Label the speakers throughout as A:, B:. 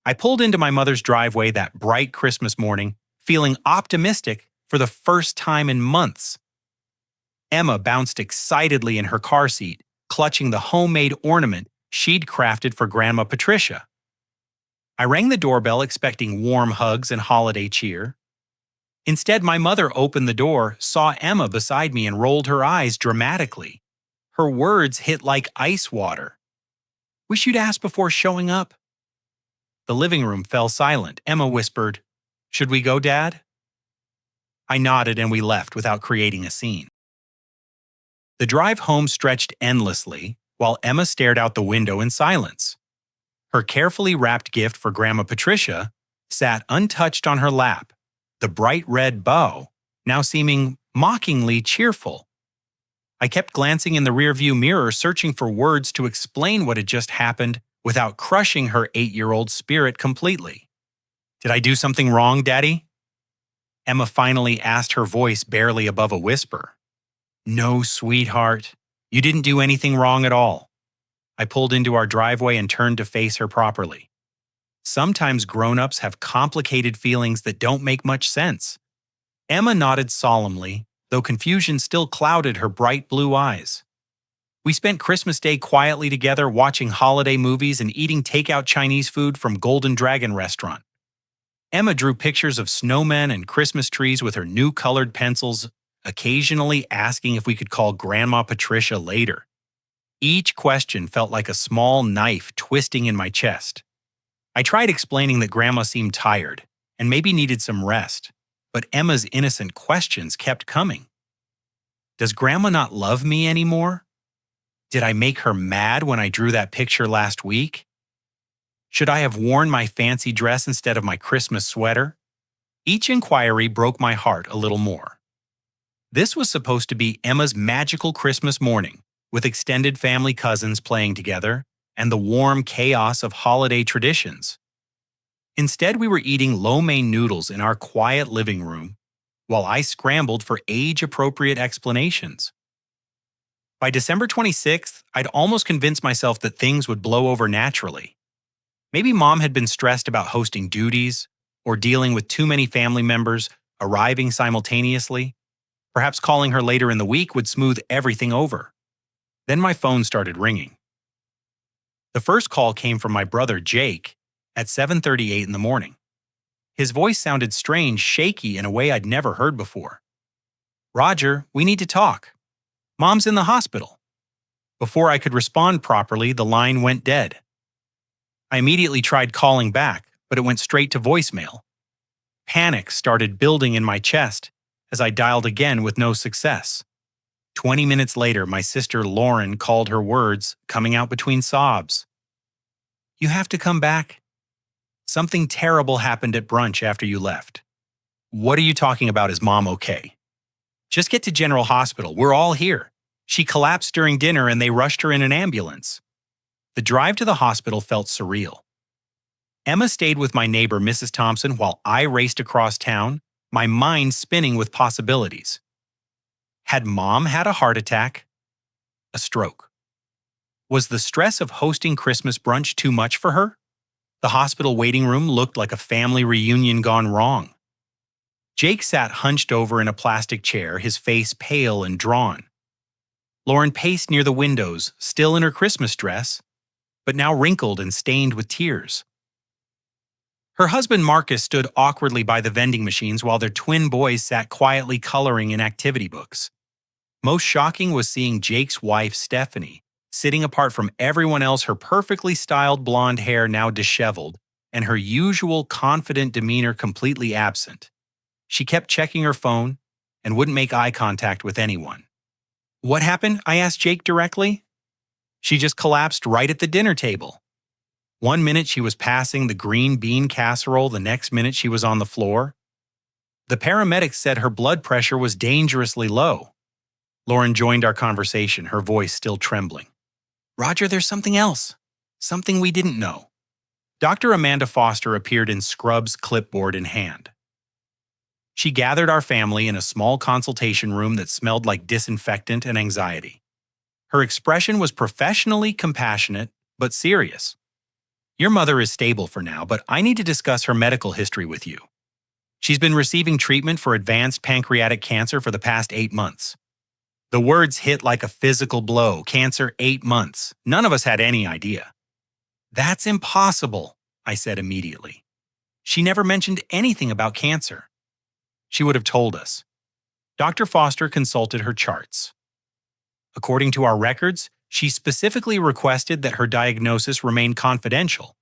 A: I pulled into my mother's driveway that bright Christmas morning, feeling optimistic for the first time in months. Emma bounced excitedly in her car seat, clutching the homemade ornament she'd crafted for Grandma Patricia. I rang the doorbell expecting warm hugs and holiday cheer. Instead, my mother opened the door, saw Emma beside me, and rolled her eyes dramatically. Her words hit like ice water. "Wish you'd asked before showing up." The living room fell silent. Emma whispered, "Should we go, Dad?" I nodded and we left without creating a scene. The drive home stretched endlessly while Emma stared out the window in silence. Her carefully wrapped gift for Grandma Patricia sat untouched on her lap, the bright red bow now seeming mockingly cheerful. I kept glancing in the rearview mirror, searching for words to explain what had just happened without crushing her 8-year-old spirit completely. "Did I do something wrong, Daddy?" Emma finally asked, her voice barely above a whisper. "No, sweetheart. You didn't do anything wrong at all." I pulled into our driveway and turned to face her properly. Sometimes grown-ups have complicated feelings that don't make much sense. Emma nodded solemnly, though confusion still clouded her bright blue eyes. We spent Christmas Day quietly together, watching holiday movies and eating takeout Chinese food from Golden Dragon restaurant. Emma drew pictures of snowmen and Christmas trees with her new colored pencils, occasionally asking if we could call Grandma Patricia later. Each question felt like a small knife twisting in my chest. I tried explaining that Grandma seemed tired and maybe needed some rest, but Emma's innocent questions kept coming. Does Grandma not love me anymore? Did I make her mad when I drew that picture last week? Should I have worn my fancy dress instead of my Christmas sweater? Each inquiry broke my heart a little more. This was supposed to be Emma's magical Christmas morning, with extended family cousins playing together and the warm chaos of holiday traditions. Instead, we were eating lo mein noodles in our quiet living room, while I scrambled for age-appropriate explanations. By December 26th, I'd almost convinced myself that things would blow over naturally. Maybe Mom had been stressed about hosting duties or dealing with too many family members arriving simultaneously. Perhaps calling her later in the week would smooth everything over. Then my phone started ringing. The first call came from my brother Jake at 7:38 in the morning. His voice sounded strange, shaky in a way I'd never heard before. "Roger, we need to talk. Mom's in the hospital." Before I could respond properly, the line went dead. I immediately tried calling back, but it went straight to voicemail. Panic started building in my chest as I dialed again with no success. 20 minutes later, my sister Lauren called, her words coming out between sobs. "You have to come back. Something terrible happened at brunch after you left." "What are you talking about? Is Mom okay?" "Just get to General Hospital. We're all here. She collapsed during dinner and they rushed her in an ambulance." The drive to the hospital felt surreal. Emma stayed with my neighbor, Mrs. Thompson, while I raced across town, my mind spinning with possibilities. Had Mom had a heart attack? A stroke? Was the stress of hosting Christmas brunch too much for her? The hospital waiting room looked like a family reunion gone wrong. Jake sat hunched over in a plastic chair, his face pale and drawn. Lauren paced near the windows, still in her Christmas dress, but now wrinkled and stained with tears. Her husband Marcus stood awkwardly by the vending machines while their twin boys sat quietly coloring in activity books. Most shocking was seeing Jake's wife, Stephanie, sitting apart from everyone else, her perfectly styled blonde hair now disheveled, and her usual confident demeanor completely absent. She kept checking her phone and wouldn't make eye contact with anyone. "What happened?" I asked Jake directly. "She just collapsed right at the dinner table. One minute she was passing the green bean casserole, the next minute she was on the floor. The paramedics said her blood pressure was dangerously low." Lauren joined our conversation, her voice still trembling. "Roger, there's something else. Something we didn't know." Dr. Amanda Foster appeared in scrubs, clipboard in hand. She gathered our family in a small consultation room that smelled like disinfectant and anxiety. Her expression was professionally compassionate, but serious. Your mother is stable for now, but I need to discuss her medical history with you. She's been receiving treatment for advanced pancreatic cancer for the past 8 months. The words hit like a physical blow. Cancer, 8 months. None of us had any idea. That's impossible, I said immediately. She never mentioned anything about cancer. She would have told us. Dr. Foster consulted her charts. According to our records, she specifically requested that her diagnosis remain confidential.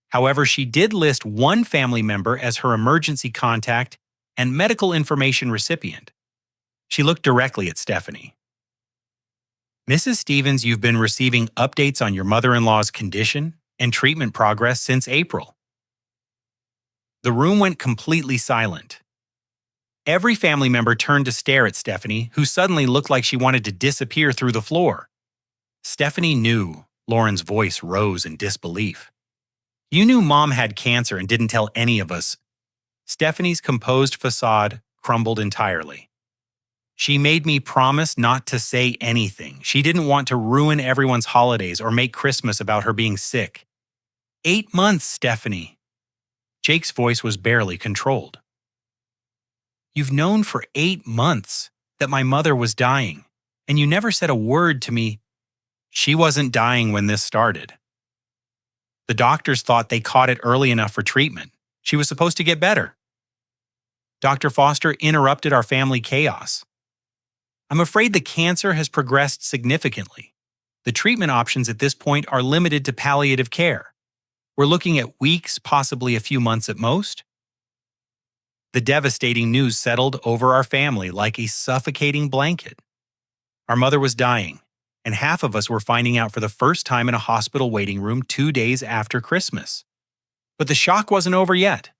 A: However, she did list one family member as her emergency contact and medical information recipient. She looked directly at Stephanie. Mrs. Stevens, you've been receiving updates on your mother-in-law's condition and treatment progress since April. The room went completely silent. Every family member turned to stare at Stephanie, who suddenly looked like she wanted to disappear through the floor. Stephanie knew. Lauren's voice rose in disbelief. You knew Mom had cancer and didn't tell any of us. Stephanie's composed facade crumbled entirely. She made me promise not to say anything. She didn't want to ruin everyone's holidays or make Christmas about her being sick. 8 months, Stephanie. Jake's voice was barely controlled. You've known for 8 months that my mother was dying, and you never said a word to me. She wasn't dying when this started. The doctors thought they caught it early enough for treatment. She was supposed to get better. Dr. Foster interrupted our family chaos. I'm afraid the cancer has progressed significantly. The treatment options at this point are limited to palliative care. We're looking at weeks, possibly a few months at most. The devastating news settled over our family like a suffocating blanket. Our mother was dying, and half of us were finding out for the first time in a hospital waiting room 2 days after Christmas. But the shock wasn't over yet.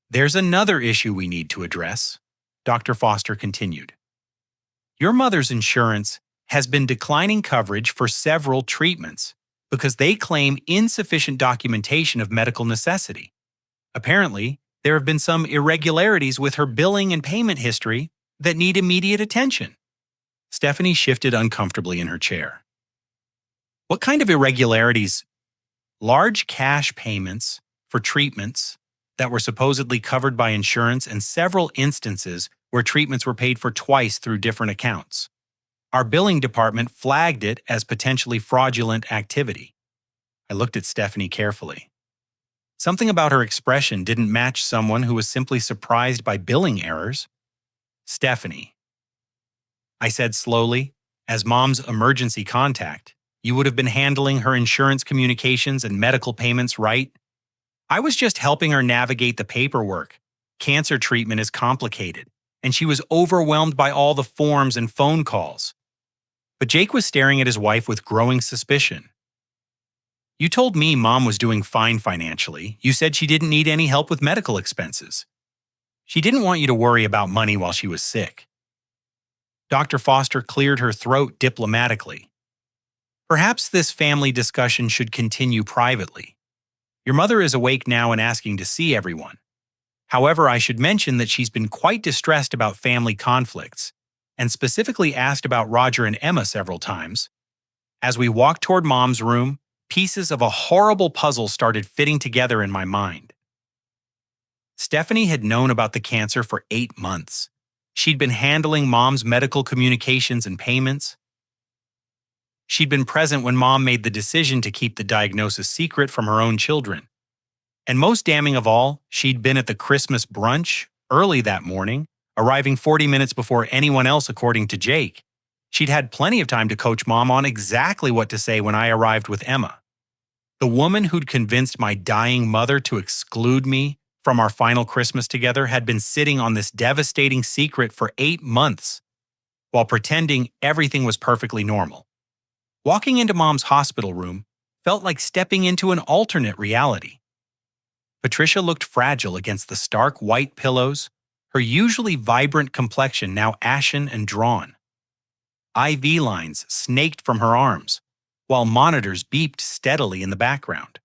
A: There's another issue we need to address, Dr. Foster continued. Your mother's insurance has been declining coverage for several treatments because they claim insufficient documentation of medical necessity. Apparently, there have been some irregularities with her billing and payment history that need immediate attention. Stephanie shifted uncomfortably in her chair. What kind of irregularities? Large cash payments for treatments that were supposedly covered by insurance and several instances where treatments were paid for twice through different accounts. Our billing department flagged it as potentially fraudulent activity. I looked at Stephanie carefully. Something about her expression didn't match someone who was simply surprised by billing errors. Stephanie, I said slowly, as Mom's emergency contact, you would have been handling her insurance communications and medical payments, right? I was just helping her navigate the paperwork. Cancer treatment is complicated, and she was overwhelmed by all the forms and phone calls. But Jake was staring at his wife with growing suspicion. You told me Mom was doing fine financially. You said she didn't need any help with medical expenses. She didn't want you to worry about money while she was sick. Dr. Foster cleared her throat diplomatically. Perhaps this family discussion should continue privately. Your mother is awake now and asking to see everyone. However, I should mention that she's been quite distressed about family conflicts, and specifically asked about Roger and Emma several times. As we walked toward Mom's room, pieces of a horrible puzzle started fitting together in my mind. Stephanie had known about the cancer for 8 months. She'd been handling Mom's medical communications and payments. She'd been present when Mom made the decision to keep the diagnosis secret from her own children. And most damning of all, she'd been at the Christmas brunch early that morning, arriving 40 minutes before anyone else, according to Jake. She'd had plenty of time to coach Mom on exactly what to say when I arrived with Emma. The woman who'd convinced my dying mother to exclude me from our final Christmas together had been sitting on this devastating secret for 8 months, while pretending everything was perfectly normal. Walking into Mom's hospital room felt like stepping into an alternate reality. Patricia looked fragile against the stark white pillows, her usually vibrant complexion now ashen and drawn. IV lines snaked from her arms, while monitors beeped steadily in the background.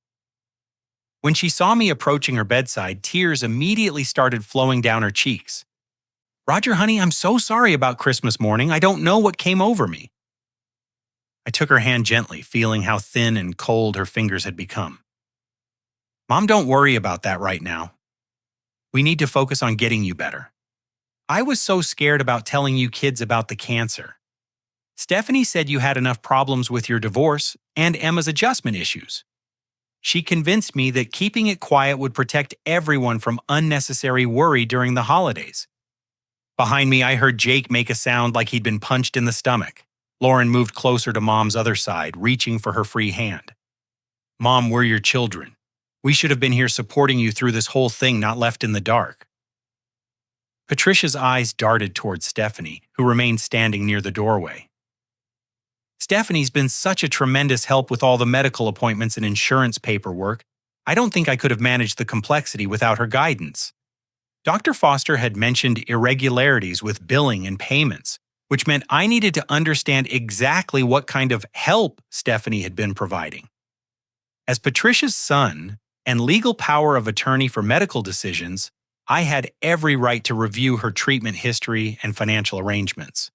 A: When she saw me approaching her bedside, tears immediately started flowing down her cheeks. Roger, honey, I'm so sorry about Christmas morning. I don't know what came over me. I took her hand gently, feeling how thin and cold her fingers had become. Mom, don't worry about that right now. We need to focus on getting you better. I was so scared about telling you kids about the cancer. Stephanie said you had enough problems with your divorce and Emma's adjustment issues. She convinced me that keeping it quiet would protect everyone from unnecessary worry during the holidays. Behind me, I heard Jake make a sound like he'd been punched in the stomach. Lauren moved closer to Mom's other side, reaching for her free hand. Mom, we're your children. We should have been here supporting you through this whole thing, not left in the dark. Patricia's eyes darted towards Stephanie, who remained standing near the doorway. Stephanie's been such a tremendous help with all the medical appointments and insurance paperwork. I don't think I could have managed the complexity without her guidance. Dr. Foster had mentioned irregularities with billing and payments, which meant I needed to understand exactly what kind of help Stephanie had been providing. As Patricia's son and legal power of attorney for medical decisions, I had every right to review her treatment history and financial arrangements.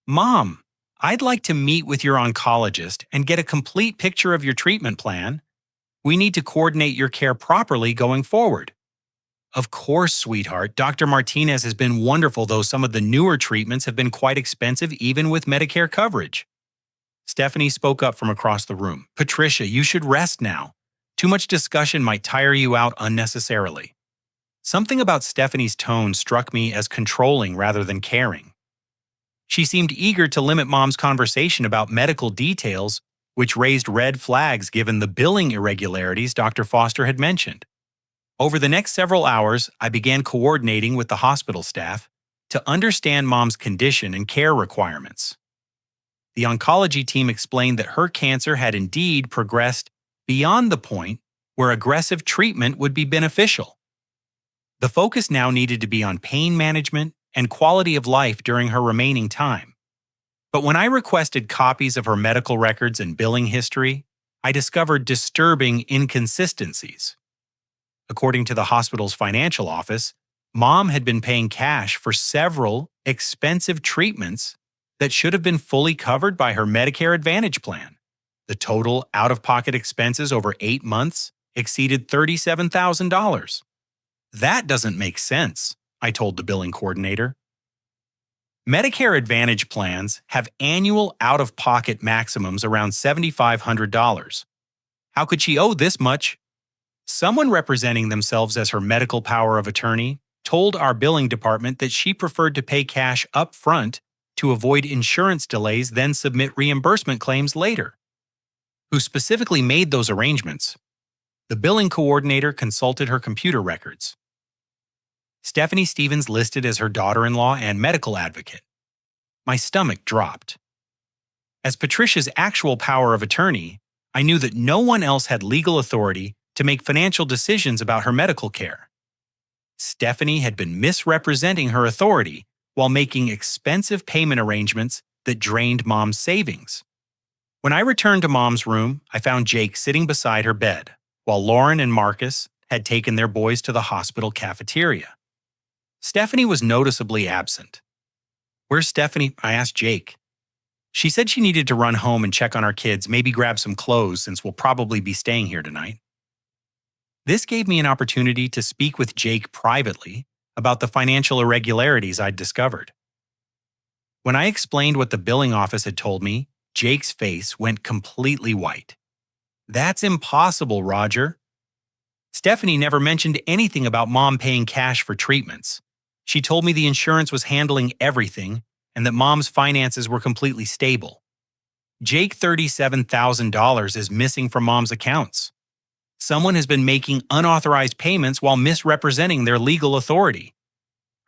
A: Mom, I'd like to meet with your oncologist and get a complete picture of your treatment plan. We need to coordinate your care properly going forward. Of course, sweetheart. Dr. Martinez has been wonderful, though some of the newer treatments have been quite expensive even with Medicare coverage. Stephanie spoke up from across the room. Patricia, you should rest now. Too much discussion might tire you out unnecessarily. Something about Stephanie's tone struck me as controlling rather than caring. She seemed eager to limit Mom's conversation about medical details, which raised red flags given the billing irregularities Dr. Foster had mentioned. Over the next several hours, I began coordinating with the hospital staff to understand Mom's condition and care requirements. The oncology team explained that her cancer had indeed progressed beyond the point where aggressive treatment would be beneficial. The focus now needed to be on pain management and quality of life during her remaining time. But when I requested copies of her medical records and billing history, I discovered disturbing inconsistencies. According to the hospital's financial office, Mom had been paying cash for several expensive treatments that should have been fully covered by her Medicare Advantage plan. The total out-of-pocket expenses over 8 months exceeded $37,000. That doesn't make sense, I told the billing coordinator. Medicare Advantage plans have annual out-of-pocket maximums around $7,500. How could she owe this much? Someone representing themselves as her medical power of attorney told our billing department that she preferred to pay cash up front to avoid insurance delays, then submit reimbursement claims later. Who specifically made those arrangements? The billing coordinator consulted her computer records. Stephanie Stevens listed as her daughter-in-law and medical advocate. My stomach dropped. As Patricia's actual power of attorney, I knew that no one else had legal authority to make financial decisions about her medical care. Stephanie had been misrepresenting her authority while making expensive payment arrangements that drained Mom's savings. When I returned to Mom's room, I found Jake sitting beside her bed, while Lauren and Marcus had taken their boys to the hospital cafeteria. Stephanie was noticeably absent. Where's Stephanie? I asked Jake. She said she needed to run home and check on our kids, maybe grab some clothes since we'll probably be staying here tonight. This gave me an opportunity to speak with Jake privately about the financial irregularities I'd discovered. When I explained what the billing office had told me, Jake's face went completely white. That's impossible, Roger. Stephanie never mentioned anything about Mom paying cash for treatments. She told me the insurance was handling everything and that Mom's finances were completely stable. Jake, $37,000 is missing from Mom's accounts. Someone has been making unauthorized payments while misrepresenting their legal authority.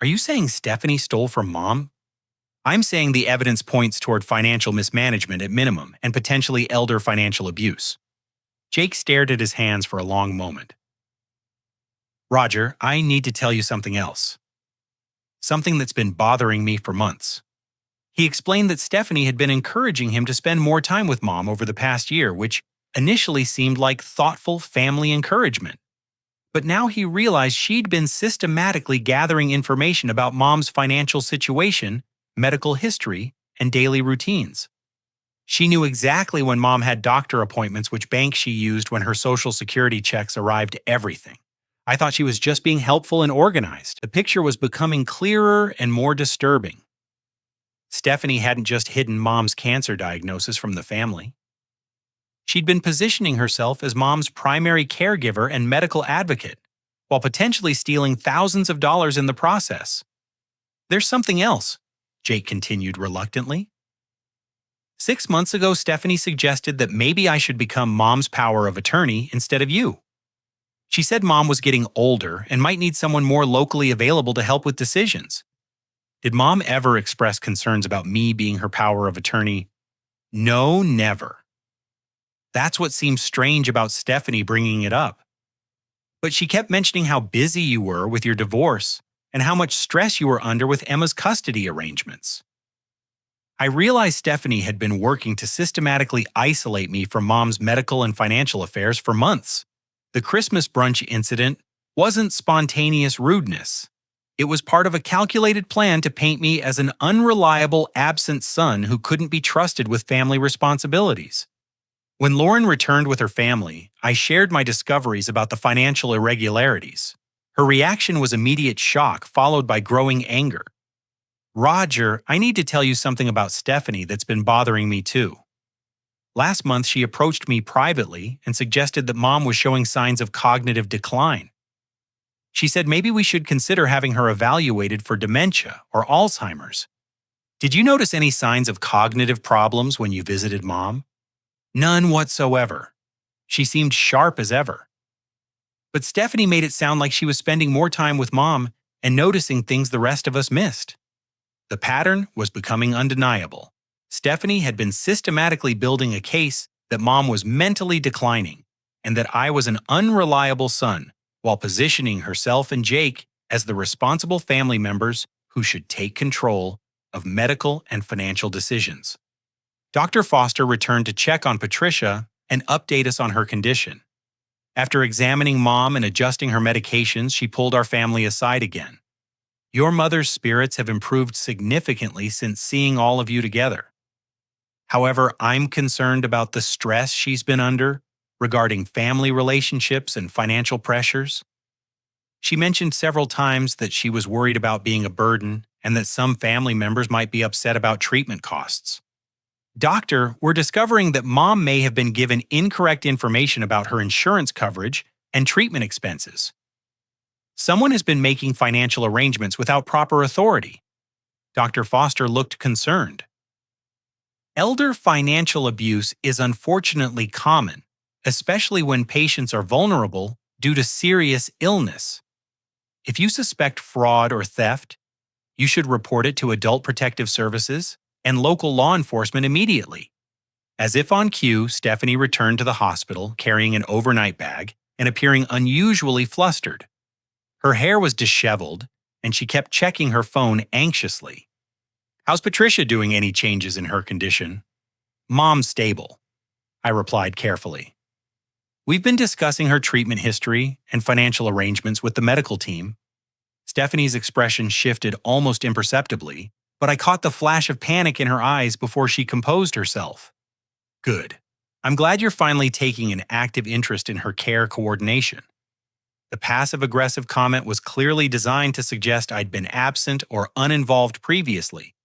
A: Are you saying Stephanie stole from Mom? I'm saying the evidence points toward financial mismanagement at minimum and potentially elder financial abuse. Jake stared at his hands for a long moment. Roger, I need to tell you something else. Something that's been bothering me for months. He explained that Stephanie had been encouraging him to spend more time with Mom over the past year, which initially seemed like thoughtful family encouragement. But now he realized she'd been systematically gathering information about Mom's financial situation, medical history, and daily routines. She knew exactly when Mom had doctor appointments, which bank she used when her Social Security checks arrived, everything. I thought she was just being helpful and organized. The picture was becoming clearer and more disturbing. Stephanie hadn't just hidden Mom's cancer diagnosis from the family. She'd been positioning herself as Mom's primary caregiver and medical advocate, while potentially stealing thousands of dollars in the process. "There's something else," Jake continued reluctantly. "6 months ago, Stephanie suggested that maybe I should become Mom's power of attorney instead of you. She said Mom was getting older and might need someone more locally available to help with decisions. Did Mom ever express concerns about me being her power of attorney?" "No, never." That's what seems strange about Stephanie bringing it up. "But she kept mentioning how busy you were with your divorce and how much stress you were under with Emma's custody arrangements." I realized Stephanie had been working to systematically isolate me from Mom's medical and financial affairs for months. The Christmas brunch incident wasn't spontaneous rudeness. It was part of a calculated plan to paint me as an unreliable, absent son who couldn't be trusted with family responsibilities. When Lauren returned with her family, I shared my discoveries about the financial irregularities. Her reaction was immediate shock, followed by growing anger. "Roger, I need to tell you something about Stephanie that's been bothering me too. Last month, she approached me privately and suggested that Mom was showing signs of cognitive decline. She said maybe we should consider having her evaluated for dementia or Alzheimer's. Did you notice any signs of cognitive problems when you visited Mom?" "None whatsoever. She seemed sharp as ever." But Stephanie made it sound like she was spending more time with Mom and noticing things the rest of us missed. The pattern was becoming undeniable. Stephanie had been systematically building a case that Mom was mentally declining and that I was an unreliable son, while positioning herself and Jake as the responsible family members who should take control of medical and financial decisions. Dr. Foster returned to check on Patricia and update us on her condition. After examining Mom and adjusting her medications, she pulled our family aside again. "Your mother's spirits have improved significantly since seeing all of you together. However, I'm concerned about the stress she's been under regarding family relationships and financial pressures." She mentioned several times that she was worried about being a burden and that some family members might be upset about treatment costs. "Doctor, we're discovering that Mom may have been given incorrect information about her insurance coverage and treatment expenses. Someone has been making financial arrangements without proper authority." Dr. Foster looked concerned. "Elder financial abuse is unfortunately common, especially when patients are vulnerable due to serious illness. If you suspect fraud or theft, you should report it to Adult Protective Services and local law enforcement immediately." As if on cue, Stephanie returned to the hospital carrying an overnight bag and appearing unusually flustered. Her hair was disheveled, and she kept checking her phone anxiously. "How's Patricia doing? Any changes in her condition?" "Mom's stable," I replied carefully. "We've been discussing her treatment history and financial arrangements with the medical team." Stephanie's expression shifted almost imperceptibly, but I caught the flash of panic in her eyes before she composed herself. "Good. I'm glad you're finally taking an active interest in her care coordination." The passive-aggressive comment was clearly designed to suggest I'd been absent or uninvolved previously,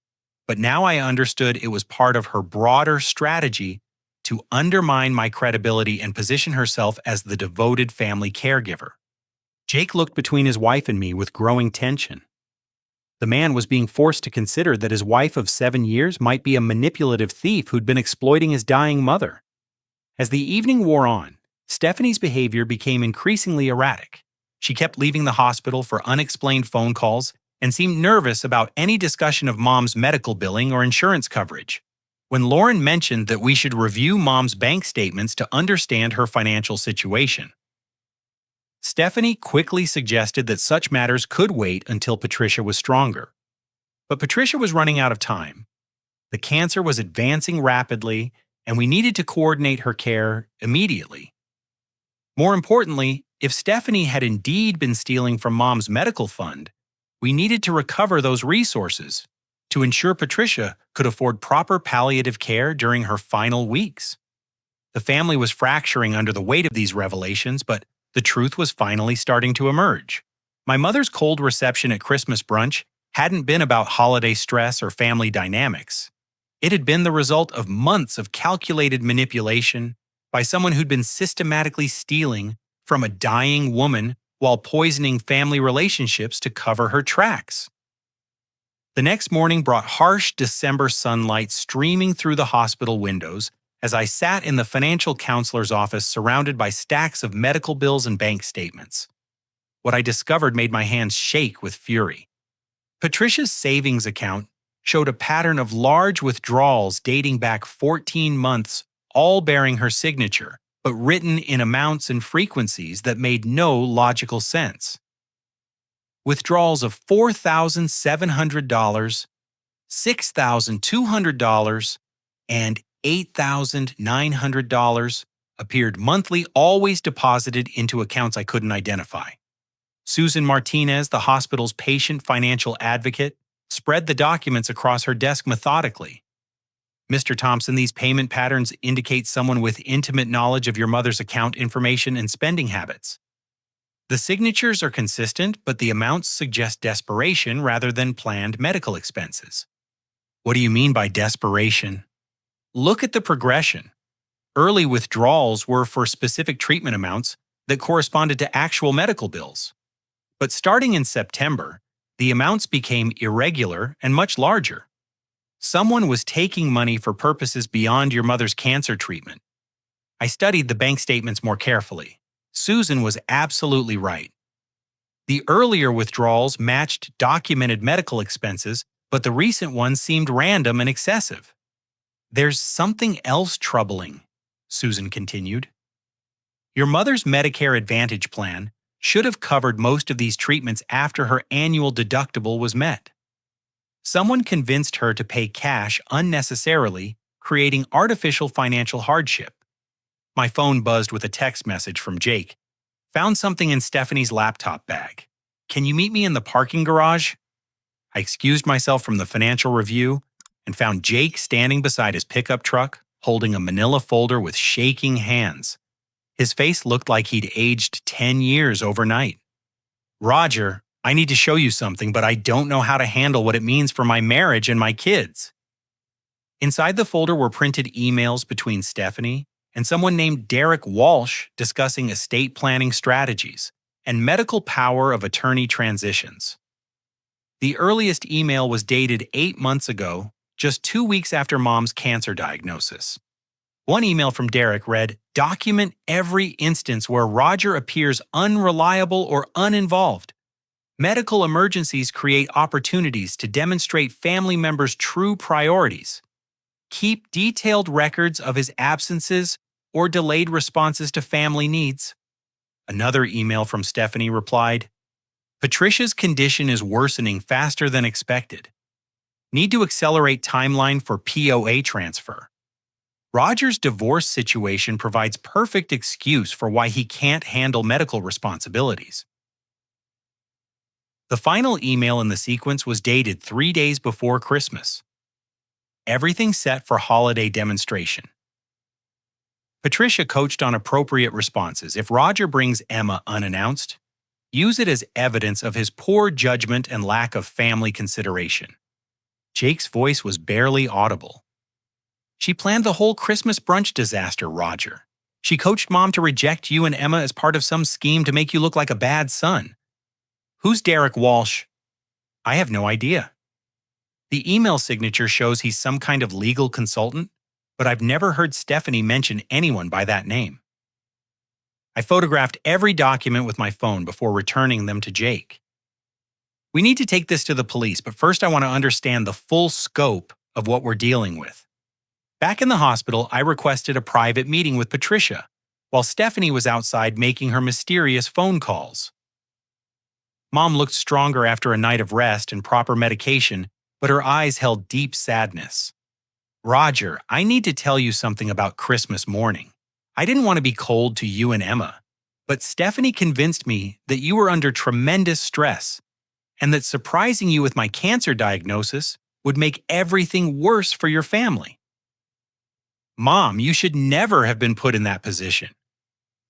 A: but now I understood it was part of her broader strategy to undermine my credibility and position herself as the devoted family caregiver. Jake looked between his wife and me with growing tension. The man was being forced to consider that his wife of 7 years might be a manipulative thief who'd been exploiting his dying mother. As the evening wore on, Stephanie's behavior became increasingly erratic. She kept leaving the hospital for unexplained phone calls and seemed nervous about any discussion of Mom's medical billing or insurance coverage. When Lauren mentioned that we should review Mom's bank statements to understand her financial situation, Stephanie quickly suggested that such matters could wait until Patricia was stronger. But Patricia was running out of time. The cancer was advancing rapidly, and we needed to coordinate her care immediately. More importantly, if Stephanie had indeed been stealing from Mom's medical fund, we needed to recover those resources to ensure Patricia could afford proper palliative care during her final weeks. The family was fracturing under the weight of these revelations, but the truth was finally starting to emerge. My mother's cold reception at Christmas brunch hadn't been about holiday stress or family dynamics. It had been the result of months of calculated manipulation by someone who'd been systematically stealing from a dying woman while poisoning family relationships to cover her tracks. The next morning brought harsh December sunlight streaming through the hospital windows as I sat in the financial counselor's office surrounded by stacks of medical bills and bank statements. What I discovered made my hands shake with fury. Patricia's savings account showed a pattern of large withdrawals dating back 14 months, all bearing her signature, but written in amounts and frequencies that made no logical sense. Withdrawals of $4,700, $6,200, and $8,900 appeared monthly, always deposited into accounts I couldn't identify. Susan Martinez, the hospital's patient financial advocate, spread the documents across her desk methodically. Mr. Thompson, these payment patterns indicate someone with intimate knowledge of your mother's account information and spending habits. The signatures are consistent, but the amounts suggest desperation rather than planned medical expenses. What do you mean by desperation? Look at the progression. Early withdrawals were for specific treatment amounts that corresponded to actual medical bills. But starting in September, the amounts became irregular and much larger. Someone was taking money for purposes beyond your mother's cancer treatment. I studied the bank statements more carefully. Susan was absolutely right. The earlier withdrawals matched documented medical expenses, but the recent ones seemed random and excessive. There's something else troubling, Susan continued. Your mother's Medicare Advantage plan should have covered most of these treatments after her annual deductible was met. Someone convinced her to pay cash unnecessarily, creating artificial financial hardship. My phone buzzed with a text message from Jake. Found something in Stephanie's laptop bag. Can you meet me in the parking garage? I excused myself from the financial review and found Jake standing beside his pickup truck, holding a manila folder with shaking hands. His face looked like he'd aged 10 years overnight. Roger, I need to show you something, but I don't know how to handle what it means for my marriage and my kids. Inside the folder were printed emails between Stephanie and someone named Derek Walsh discussing estate planning strategies and medical power of attorney transitions. The earliest email was dated 8 months ago, just 2 weeks after Mom's cancer diagnosis. One email from Derek read, "Document every instance where Roger appears unreliable or uninvolved. Medical emergencies create opportunities to demonstrate family members' true priorities. Keep detailed records of his absences or delayed responses to family needs." Another email from Stephanie replied, "Patricia's condition is worsening faster than expected. Need to accelerate timeline for POA transfer. Roger's divorce situation provides perfect excuse for why he can't handle medical responsibilities." The final email in the sequence was dated 3 days before Christmas. Everything set for holiday demonstration. Patricia coached on appropriate responses. If Roger brings Emma unannounced, use it as evidence of his poor judgment and lack of family consideration. Jake's voice was barely audible. She planned the whole Christmas brunch disaster, Roger. She coached Mom to reject you and Emma as part of some scheme to make you look like a bad son. Who's Derek Walsh? I have no idea. The email signature shows he's some kind of legal consultant, but I've never heard Stephanie mention anyone by that name. I photographed every document with my phone before returning them to Jake. We need to take this to the police, but first I want to understand the full scope of what we're dealing with. Back in the hospital, I requested a private meeting with Patricia, while Stephanie was outside making her mysterious phone calls. Mom looked stronger after a night of rest and proper medication, but her eyes held deep sadness. Roger, I need to tell you something about Christmas morning. I didn't want to be cold to you and Emma, but Stephanie convinced me that you were under tremendous stress and that surprising you with my cancer diagnosis would make everything worse for your family. Mom, you should never have been put in that position.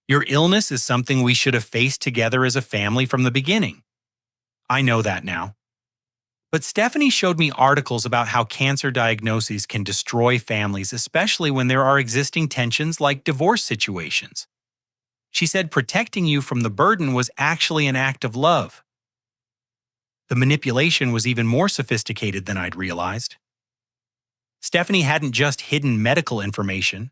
A: Your illness is something we should have faced together as a family from the beginning. I know that now. But Stephanie showed me articles about how cancer diagnoses can destroy families, especially when there are existing tensions like divorce situations. She said protecting you from the burden was actually an act of love. The manipulation was even more sophisticated than I'd realized. Stephanie hadn't just hidden medical information.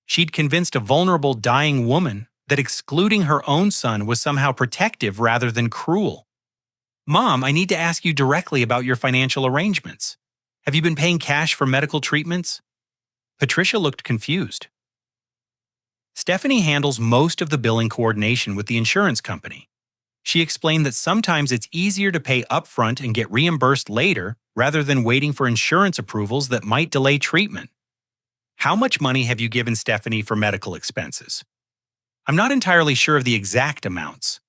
A: She'd convinced a vulnerable, dying woman that excluding her own son was somehow protective rather than cruel. Mom, I need to ask you directly about your financial arrangements. Have you been paying cash for medical treatments? Patricia looked confused. Stephanie handles most of the billing coordination with the insurance company. She explained that sometimes it's easier to pay upfront and get reimbursed later rather than waiting for insurance approvals that might delay treatment. How much money have you given Stephanie for medical expenses? I'm not entirely sure of the exact amounts.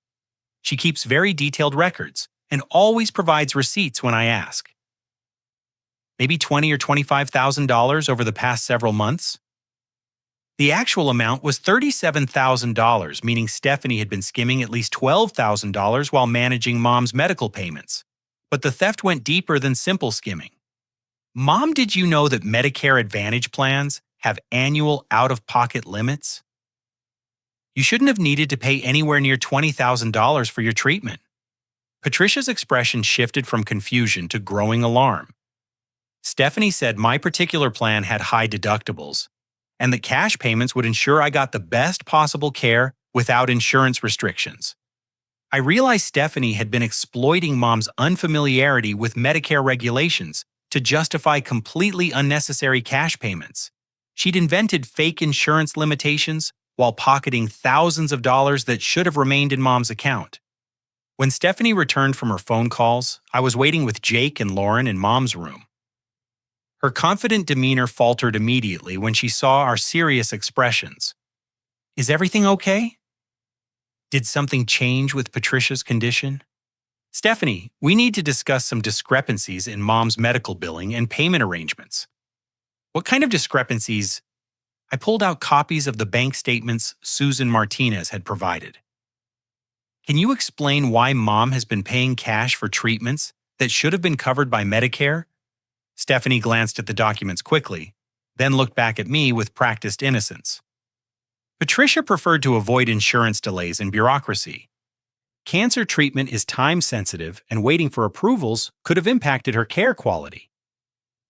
A: She keeps very detailed records and always provides receipts when I ask. Maybe $20,000 or $25,000 over the past several months? The actual amount was $37,000, meaning Stephanie had been skimming at least $12,000 while managing Mom's medical payments. But the theft went deeper than simple skimming. Mom, did you know that Medicare Advantage plans have annual out-of-pocket limits? You shouldn't have needed to pay anywhere near $20,000 for your treatment. Patricia's expression shifted from confusion to growing alarm. Stephanie said my particular plan had high deductibles, and that cash payments would ensure I got the best possible care without insurance restrictions. I realized Stephanie had been exploiting Mom's unfamiliarity with Medicare regulations to justify completely unnecessary cash payments. She'd invented fake insurance limitations while pocketing thousands of dollars that should have remained in Mom's account. When Stephanie returned from her phone calls, I was waiting with Jake and Lauren in Mom's room. Her confident demeanor faltered immediately when she saw our serious expressions. Is everything okay? Did something change with Patricia's condition? Stephanie, we need to discuss some discrepancies in Mom's medical billing and payment arrangements. What kind of discrepancies? I pulled out copies of the bank statements Susan Martinez had provided. Can you explain why Mom has been paying cash for treatments that should have been covered by Medicare? Stephanie glanced at the documents quickly, then looked back at me with practiced innocence. Patricia preferred to avoid insurance delays and bureaucracy. Cancer treatment is time-sensitive, and waiting for approvals could have impacted her care quality.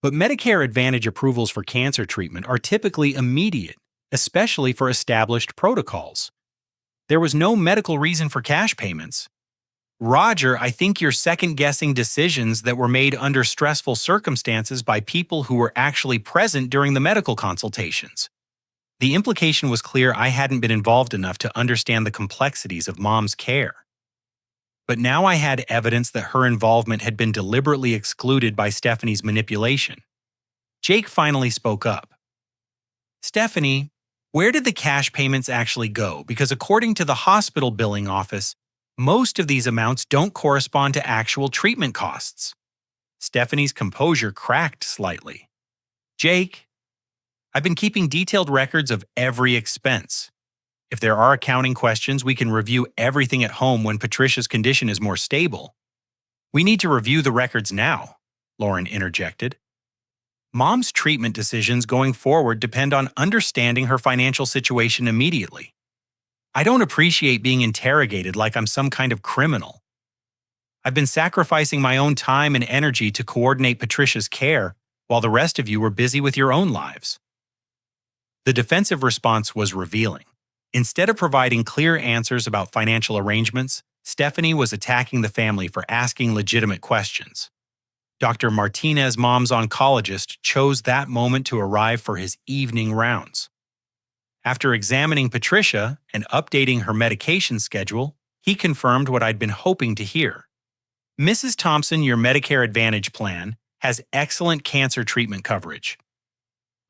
A: But Medicare Advantage approvals for cancer treatment are typically immediate, especially for established protocols. There was no medical reason for cash payments. Roger, I think you're second-guessing decisions that were made under stressful circumstances by people who were actually present during the medical consultations. The implication was clear I hadn't been involved enough to understand the complexities of Mom's care. But now I had evidence that her involvement had been deliberately excluded by Stephanie's manipulation. Jake finally spoke up. Stephanie, where did the cash payments actually go? Because according to the hospital billing office, most of these amounts don't correspond to actual treatment costs. Stephanie's composure cracked slightly. Jake, I've been keeping detailed records of every expense. If there are accounting questions, we can review everything at home when Patricia's condition is more stable. We need to review the records now, Lauren interjected. Mom's treatment decisions going forward depend on understanding her financial situation immediately. I don't appreciate being interrogated like I'm some kind of criminal. I've been sacrificing my own time and energy to coordinate Patricia's care while the rest of you were busy with your own lives. The defensive response was revealing. Instead of providing clear answers about financial arrangements, Stephanie was attacking the family for asking legitimate questions. Dr. Martinez, Mom's oncologist, chose that moment to arrive for his evening rounds. After examining Patricia and updating her medication schedule, he confirmed what I'd been hoping to hear. Mrs. Thompson, your Medicare Advantage plan has excellent cancer treatment coverage.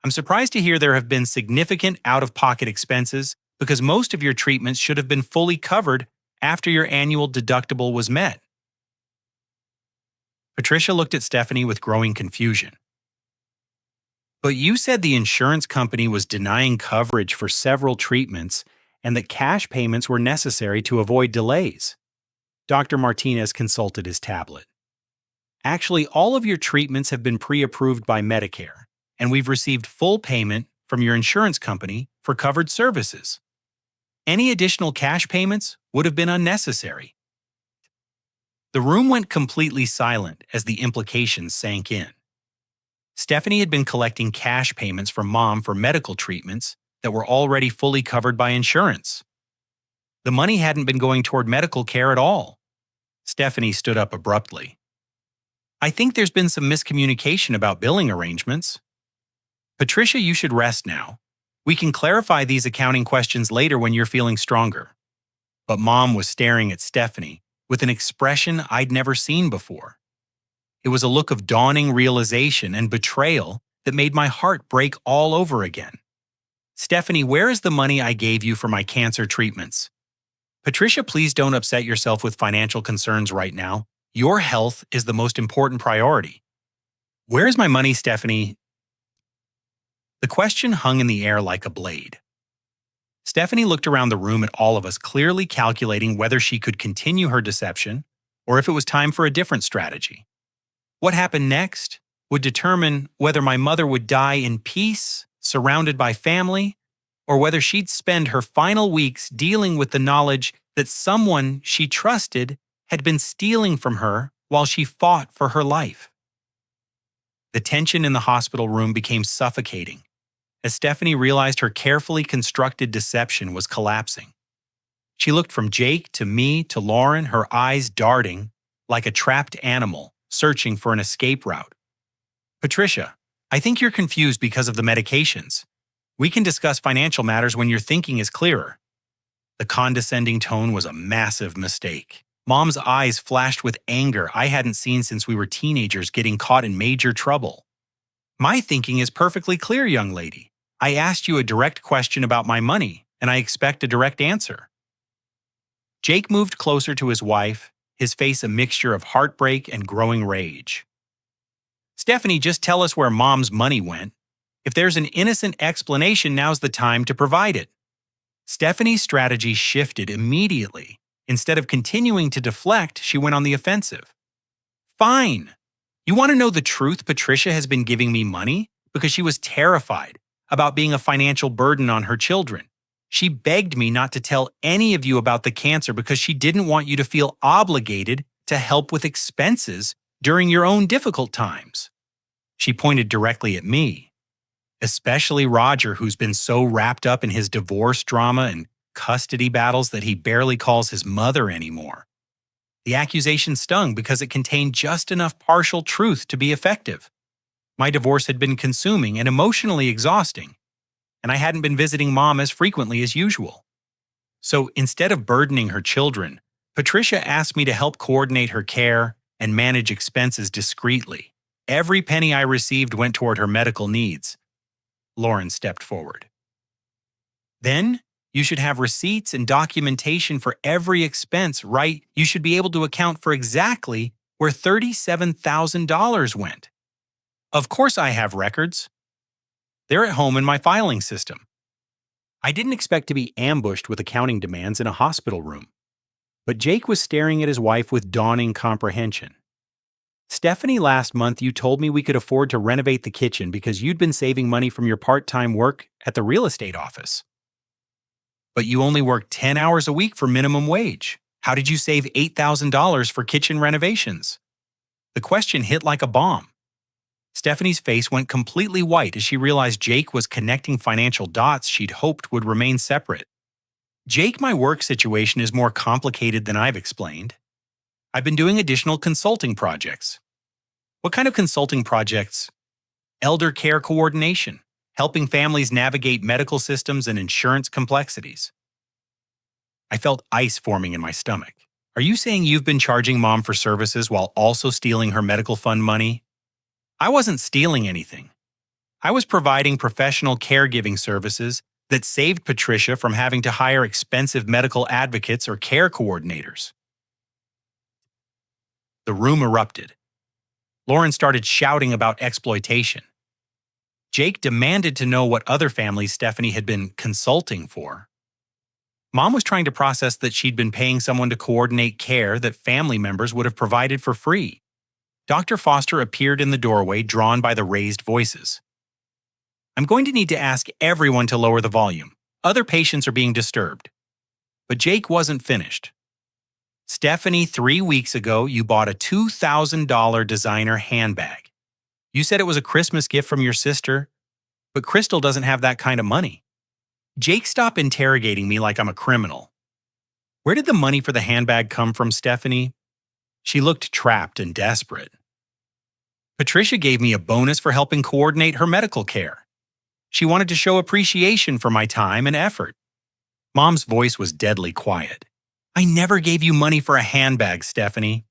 A: I'm surprised to hear there have been significant out-of-pocket expenses because most of your treatments should have been fully covered after your annual deductible was met. Patricia looked at Stephanie with growing confusion. But you said the insurance company was denying coverage for several treatments and that cash payments were necessary to avoid delays. Dr. Martinez consulted his tablet. Actually, all of your treatments have been pre-approved by Medicare, and we've received full payment from your insurance company for covered services. Any additional cash payments would have been unnecessary. The room went completely silent as the implications sank in. Stephanie had been collecting cash payments from Mom for medical treatments that were already fully covered by insurance. The money hadn't been going toward medical care at all. Stephanie stood up abruptly. I think there's been some miscommunication about billing arrangements. Patricia, you should rest now. We can clarify these accounting questions later when you're feeling stronger. But Mom was staring at Stephanie with an expression I'd never seen before. It was a look of dawning realization and betrayal that made my heart break all over again. Stephanie, where is the money I gave you for my cancer treatments? Patricia, please don't upset yourself with financial concerns right now. Your health is the most important priority. Where is my money, Stephanie? The question hung in the air like a blade. Stephanie looked around the room at all of us, clearly calculating whether she could continue her deception or if it was time for a different strategy. What happened next would determine whether my mother would die in peace, surrounded by family, or whether she'd spend her final weeks dealing with the knowledge that someone she trusted had been stealing from her while she fought for her life. The tension in the hospital room became suffocating as Stephanie realized her carefully constructed deception was collapsing. She looked from Jake to me to Lauren, her eyes darting like a trapped animal searching for an escape route. Patricia, I think you're confused because of the medications. We can discuss financial matters when your thinking is clearer. The condescending tone was a massive mistake. Mom's eyes flashed with anger I hadn't seen since we were teenagers getting caught in major trouble. My thinking is perfectly clear, young lady. I asked you a direct question about my money, and I expect a direct answer. Jake moved closer to his wife, his face a mixture of heartbreak and growing rage. Stephanie, just tell us where Mom's money went. If there's an innocent explanation, now's the time to provide it. Stephanie's strategy shifted immediately. Instead of continuing to deflect, she went on the offensive. Fine. You want to know the truth? Patricia has been giving me money because she was terrified about being a financial burden on her children. She begged me not to tell any of you about the cancer because she didn't want you to feel obligated to help with expenses during your own difficult times. She pointed directly at me, especially Roger, who's been so wrapped up in his divorce drama and custody battles that he barely calls his mother anymore. The accusation stung because it contained just enough partial truth to be effective. My divorce had been consuming and emotionally exhausting, and I hadn't been visiting Mom as frequently as usual. So instead of burdening her children, Patricia asked me to help coordinate her care and manage expenses discreetly. Every penny I received went toward her medical needs. Lauren stepped forward. Then, you should have receipts and documentation for every expense, right? You should be able to account for exactly where $37,000 went. Of course I have records. They're at home in my filing system. I didn't expect to be ambushed with accounting demands in a hospital room. But Jake was staring at his wife with dawning comprehension. Stephanie, last month you told me we could afford to renovate the kitchen because you'd been saving money from your part-time work at the real estate office. But you only worked 10 hours a week for minimum wage. How did you save $8,000 for kitchen renovations? The question hit like a bomb. Stephanie's face went completely white as she realized Jake was connecting financial dots she'd hoped would remain separate. Jake, my work situation is more complicated than I've explained. I've been doing additional consulting projects. What kind of consulting projects? Elder care coordination, helping families navigate medical systems and insurance complexities. I felt ice forming in my stomach. Are you saying you've been charging Mom for services while also stealing her medical fund money? I wasn't stealing anything. I was providing professional caregiving services that saved Patricia from having to hire expensive medical advocates or care coordinators. The room erupted. Lauren started shouting about exploitation. Jake demanded to know what other families Stephanie had been consulting for. Mom was trying to process that she'd been paying someone to coordinate care that family members would have provided for free. Dr. Foster appeared in the doorway, drawn by the raised voices. I'm going to need to ask everyone to lower the volume. Other patients are being disturbed. But Jake wasn't finished. Stephanie, 3 weeks ago, you bought a $2,000 designer handbag. You said it was a Christmas gift from your sister, but Crystal doesn't have that kind of money. Jake, stop interrogating me like I'm a criminal. Where did the money for the handbag come from, Stephanie? She looked trapped and desperate. Patricia gave me a bonus for helping coordinate her medical care. She wanted to show appreciation for my time and effort. Mom's voice was deadly quiet. I never gave you money for a handbag, Stephanie.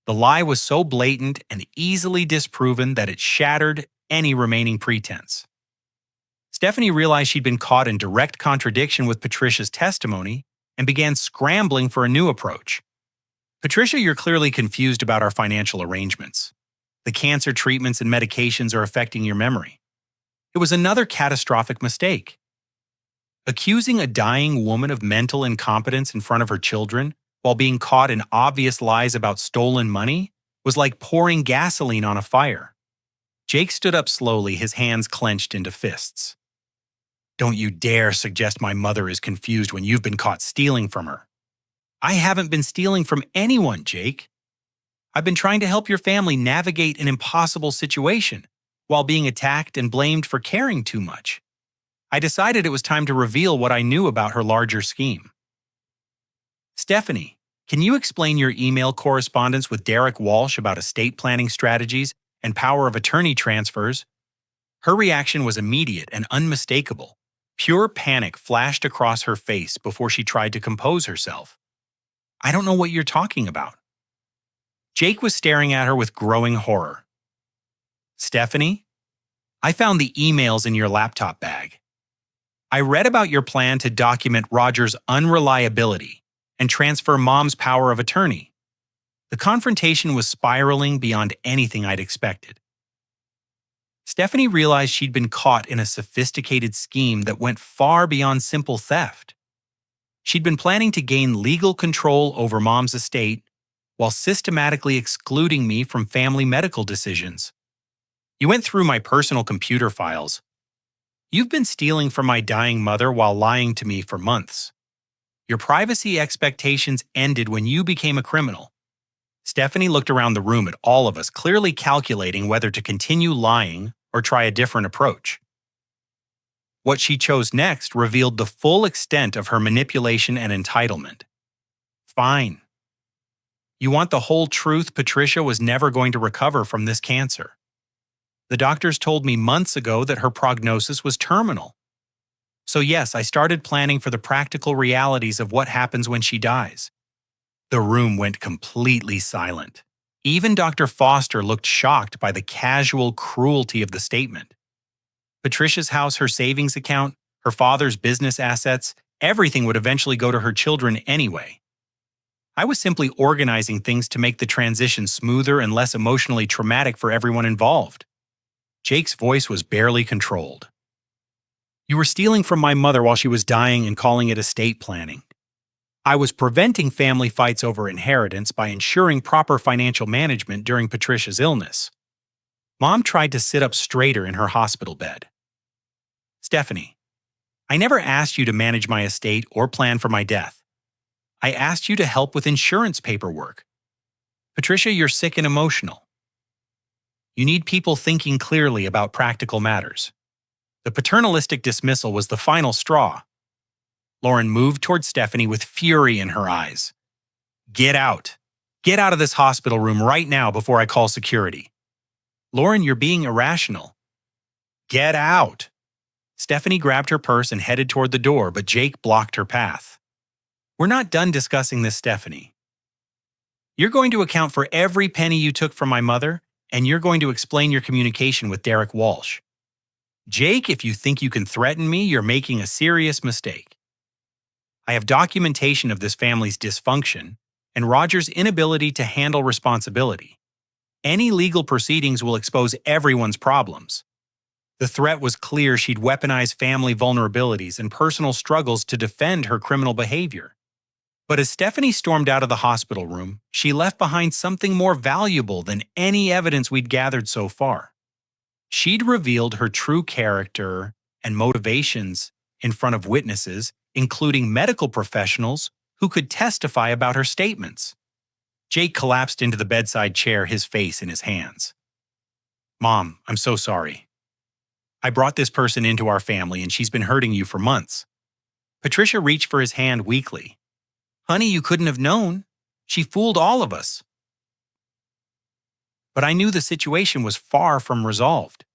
A: The lie was so blatant and easily disproven that it shattered any remaining pretense. Stephanie realized she'd been caught in direct contradiction with Patricia's testimony and began scrambling for a new approach. Patricia, you're clearly confused about our financial arrangements. The cancer treatments and medications are affecting your memory. It was another catastrophic mistake. Accusing a dying woman of mental incompetence in front of her children while being caught in obvious lies about stolen money was like pouring gasoline on a fire. Jake stood up slowly, his hands clenched into fists. Don't you dare suggest my mother is confused when you've been caught stealing from her. I haven't been stealing from anyone, Jake. I've been trying to help your family navigate an impossible situation while being attacked and blamed for caring too much. I decided it was time to reveal what I knew about her larger scheme. Stephanie, can you explain your email correspondence with Derek Walsh about estate planning strategies and power of attorney transfers? Her reaction was immediate and unmistakable. Pure panic flashed across her face before she tried to compose herself. I don't know what you're talking about. Jake was staring at her with growing horror. Stephanie, I found the emails in your laptop bag. I read about your plan to document Roger's unreliability and transfer Mom's power of attorney. The confrontation was spiraling beyond anything I'd expected. Stephanie realized she'd been caught in a sophisticated scheme that went far beyond simple theft. She'd been planning to gain legal control over Mom's estate while systematically excluding me from family medical decisions. You went through my personal computer files. You've been stealing from my dying mother while lying to me for months. Your privacy expectations ended when you became a criminal. Stephanie looked around the room at all of us, clearly calculating whether to continue lying or try a different approach. What she chose next revealed the full extent of her manipulation and entitlement. Fine. You want the whole truth? Patricia was never going to recover from this cancer. The doctors told me months ago that her prognosis was terminal. So yes, I started planning for the practical realities of what happens when she dies. The room went completely silent. Even Dr. Foster looked shocked by the casual cruelty of the statement. Patricia's house, her savings account, her father's business assets, everything would eventually go to her children anyway. I was simply organizing things to make the transition smoother and less emotionally traumatic for everyone involved. Jake's voice was barely controlled. You were stealing from my mother while she was dying and calling it estate planning. I was preventing family fights over inheritance by ensuring proper financial management during Patricia's illness. Mom tried to sit up straighter in her hospital bed. Stephanie, I never asked you to manage my estate or plan for my death. I asked you to help with insurance paperwork. Patricia, you're sick and emotional. You need people thinking clearly about practical matters. The paternalistic dismissal was the final straw. Lauren moved toward Stephanie with fury in her eyes. Get out. Get out of this hospital room right now before I call security. Lauren, you're being irrational. Get out. Stephanie grabbed her purse and headed toward the door, but Jake blocked her path. We're not done discussing this, Stephanie. You're going to account for every penny you took from my mother, and you're going to explain your communication with Derek Walsh. Jake, if you think you can threaten me, you're making a serious mistake. I have documentation of this family's dysfunction and Roger's inability to handle responsibility. Any legal proceedings will expose everyone's problems. The threat was clear. She'd weaponize family vulnerabilities and personal struggles to defend her criminal behavior. But as Stephanie stormed out of the hospital room, she left behind something more valuable than any evidence we'd gathered so far. She'd revealed her true character and motivations in front of witnesses, including medical professionals who could testify about her statements. Jake collapsed into the bedside chair, his face in his hands. "Mom, I'm so sorry. I brought this person into our family and she's been hurting you for months." Patricia reached for his hand weakly. "Honey, you couldn't have known. She fooled all of us." But I knew the situation was far from resolved.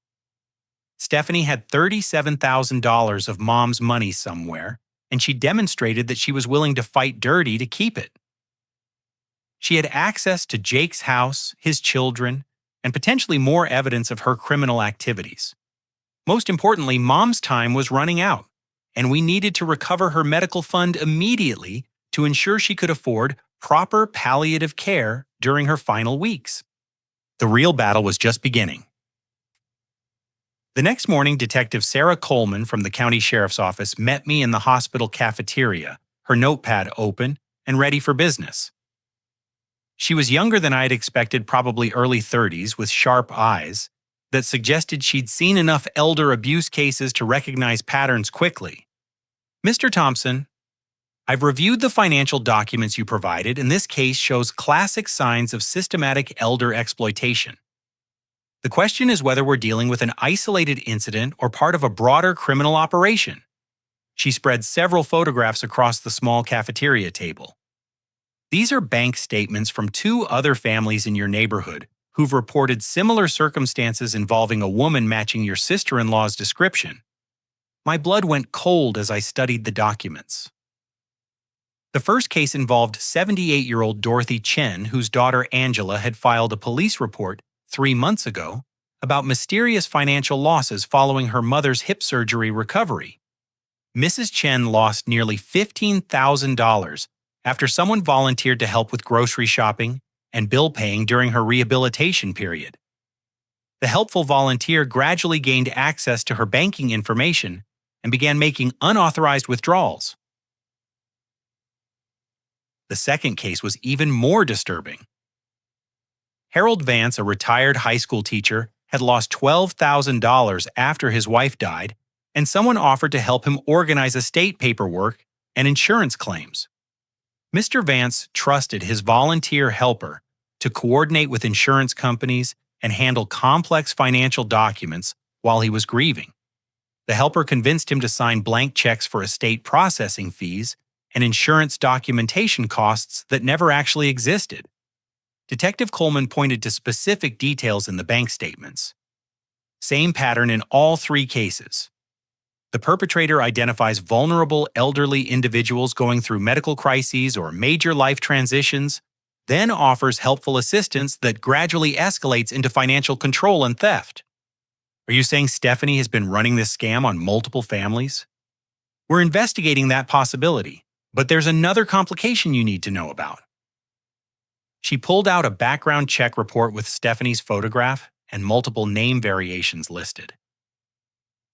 A: Stephanie had $37,000 of Mom's money somewhere, and she demonstrated that she was willing to fight dirty to keep it. She had access to Jake's house, his children, and potentially more evidence of her criminal activities. Most importantly, Mom's time was running out, and we needed to recover her medical fund immediately to ensure she could afford proper palliative care during her final weeks. The real battle was just beginning. The next morning, Detective Sarah Coleman from the county sheriff's office met me in the hospital cafeteria, her notepad open and ready for business. She was younger than I had expected, probably early 30s, with sharp eyes that suggested she'd seen enough elder abuse cases to recognize patterns quickly. "Mr. Thompson, I've reviewed the financial documents you provided, and this case shows classic signs of systematic elder exploitation. The question is whether we're dealing with an isolated incident or part of a broader criminal operation." She spread several photographs across the small cafeteria table. "These are bank statements from 2 other families in your neighborhood who've reported similar circumstances involving a woman matching your sister-in-law's description." My blood went cold as I studied the documents. The first case involved 78-year-old Dorothy Chen, whose daughter Angela had filed a police report 3 months ago about mysterious financial losses following her mother's hip surgery recovery. Mrs. Chen lost nearly $15,000 after someone volunteered to help with grocery shopping and bill paying during her rehabilitation period. The helpful volunteer gradually gained access to her banking information and began making unauthorized withdrawals. The second case was even more disturbing. Harold Vance, a retired high school teacher, had lost $12,000 after his wife died, and someone offered to help him organize estate paperwork and insurance claims. Mr. Vance trusted his volunteer helper to coordinate with insurance companies and handle complex financial documents while he was grieving. The helper convinced him to sign blank checks for estate processing fees and insurance documentation costs that never actually existed. Detective Coleman pointed to specific details in the bank statements. Same pattern in all 3 cases. The perpetrator identifies vulnerable elderly individuals going through medical crises or major life transitions, then offers helpful assistance that gradually escalates into financial control and theft. Are you saying Stephanie has been running this scam on multiple families? We're investigating that possibility, but there's another complication you need to know about. She pulled out a background check report with Stephanie's photograph and multiple name variations listed.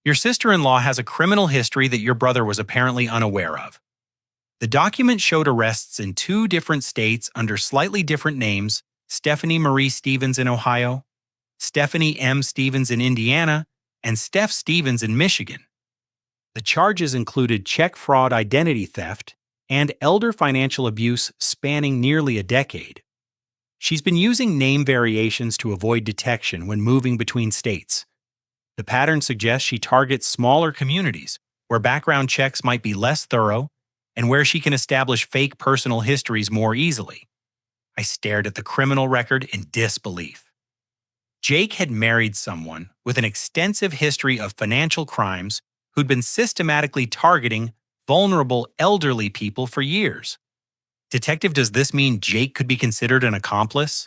A: Your sister-in-law has a criminal history that your brother was apparently unaware of. The document showed arrests in 2 different states under slightly different names: Stephanie Marie Stevens in Ohio, Stephanie M. Stevens in Indiana, and Steph Stevens in Michigan. The charges included check fraud, identity theft, and elder financial abuse spanning nearly a decade. She's been using name variations to avoid detection when moving between states. The pattern suggests she targets smaller communities where background checks might be less thorough and where she can establish fake personal histories more easily. I stared at the criminal record in disbelief. Jake had married someone with an extensive history of financial crimes who'd been systematically targeting vulnerable elderly people for years. Detective, does this mean Jake could be considered an accomplice?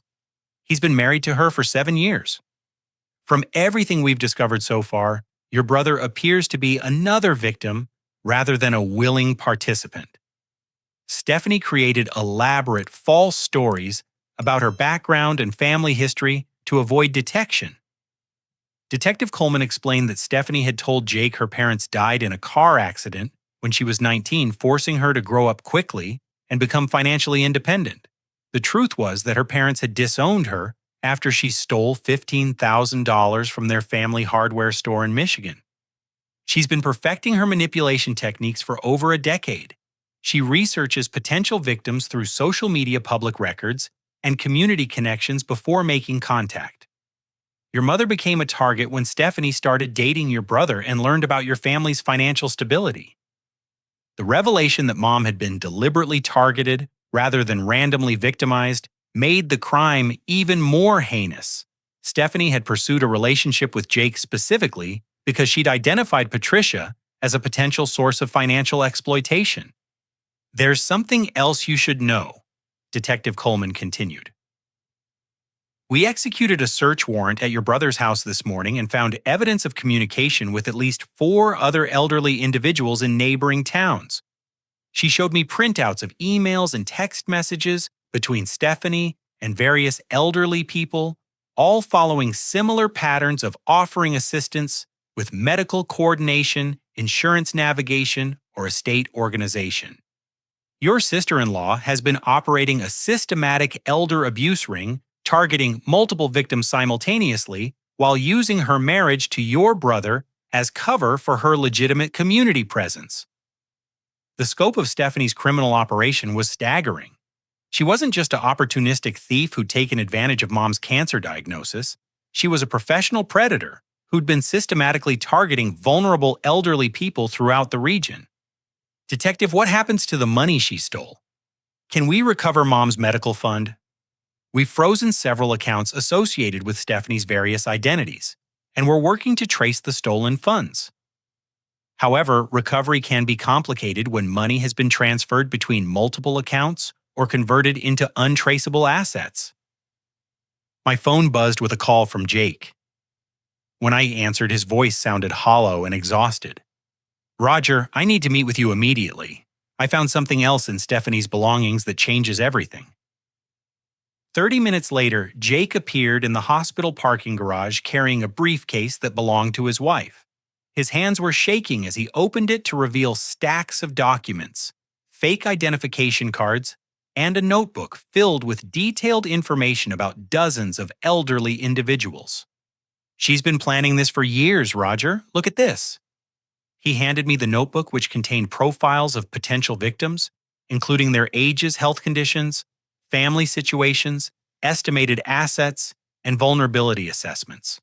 A: He's been married to her for 7 years. From everything we've discovered so far, your brother appears to be another victim rather than a willing participant. Stephanie created elaborate false stories about her background and family history to avoid detection. Detective Coleman explained that Stephanie had told Jake her parents died in a car accident when she was 19, forcing her to grow up quickly and become financially independent. The truth was that her parents had disowned her after she stole $15,000 from their family hardware store in Michigan. She's been perfecting her manipulation techniques for over a decade. She researches potential victims through social media public records and community connections before making contact. Your mother became a target when Stephanie started dating your brother and learned about your family's financial stability. The revelation that Mom had been deliberately targeted rather than randomly victimized made the crime even more heinous. Stephanie had pursued a relationship with Jake specifically because she'd identified Patricia as a potential source of financial exploitation. "There's something else you should know," Detective Coleman continued. "We executed a search warrant at your brother's house this morning and found evidence of communication with at least 4 other elderly individuals in neighboring towns. She showed me printouts of emails and text messages between Stephanie and various elderly people, all following similar patterns of offering assistance with medical coordination, insurance navigation, or estate organization. Your sister-in-law has been operating a systematic elder abuse ring targeting multiple victims simultaneously while using her marriage to your brother as cover for her legitimate community presence." The scope of Stephanie's criminal operation was staggering. She wasn't just an opportunistic thief who'd taken advantage of Mom's cancer diagnosis. She was a professional predator who'd been systematically targeting vulnerable elderly people throughout the region. "Detective, what happens to the money she stole? Can we recover Mom's medical fund?" "We've frozen several accounts associated with Stephanie's various identities, and we're working to trace the stolen funds. However, recovery can be complicated when money has been transferred between multiple accounts or converted into untraceable assets." My phone buzzed with a call from Jake. When I answered, his voice sounded hollow and exhausted. "Roger, I need to meet with you immediately. I found something else in Stephanie's belongings that changes everything." 30 minutes later, Jake appeared in the hospital parking garage carrying a briefcase that belonged to his wife. His hands were shaking as he opened it to reveal stacks of documents, fake identification cards, and a notebook filled with detailed information about dozens of elderly individuals. "She's been planning this for years, Roger. Look at this." He handed me the notebook, which contained profiles of potential victims, including their ages, health conditions, family situations, estimated assets, and vulnerability assessments.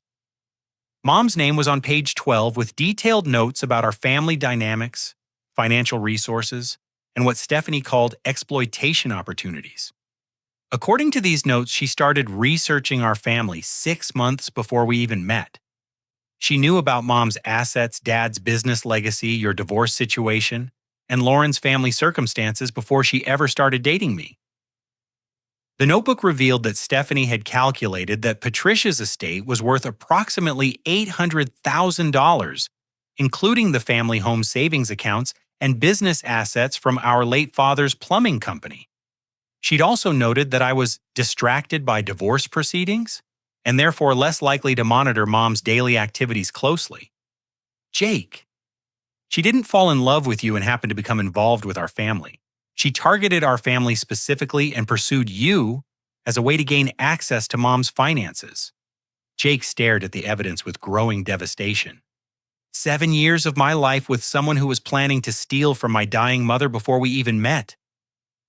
A: Mom's name was on page 12 with detailed notes about our family dynamics, financial resources, and what Stephanie called exploitation opportunities. According to these notes, she started researching our family 6 months before we even met. She knew about Mom's assets, Dad's business legacy, your divorce situation, and Lauren's family circumstances before she ever started dating me. The notebook revealed that Stephanie had calculated that Patricia's estate was worth approximately $800,000, including the family home savings accounts and business assets from our late father's plumbing company. She'd also noted that I was distracted by divorce proceedings and therefore less likely to monitor Mom's daily activities closely. "Jake, she didn't fall in love with you and happen to become involved with our family. She targeted our family specifically and pursued you as a way to gain access to Mom's finances." Jake stared at the evidence with growing devastation. 7 years of my life with someone who was planning to steal from my dying mother before we even met.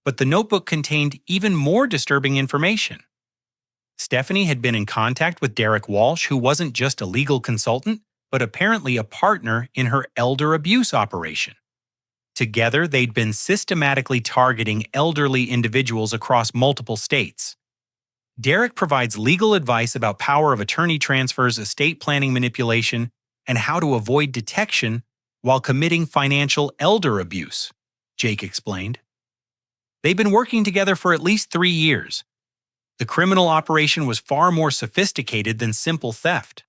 A: But the notebook contained even more disturbing information. Stephanie had been in contact with Derek Walsh, who wasn't just a legal consultant, but apparently a partner in her elder abuse operation. Together, they'd been systematically targeting elderly individuals across multiple states. Derek provides legal advice about power of attorney transfers, estate planning manipulation, and how to avoid detection while committing financial elder abuse, Jake explained. They'd been working together for at least 3 years. The criminal operation was far more sophisticated than simple theft.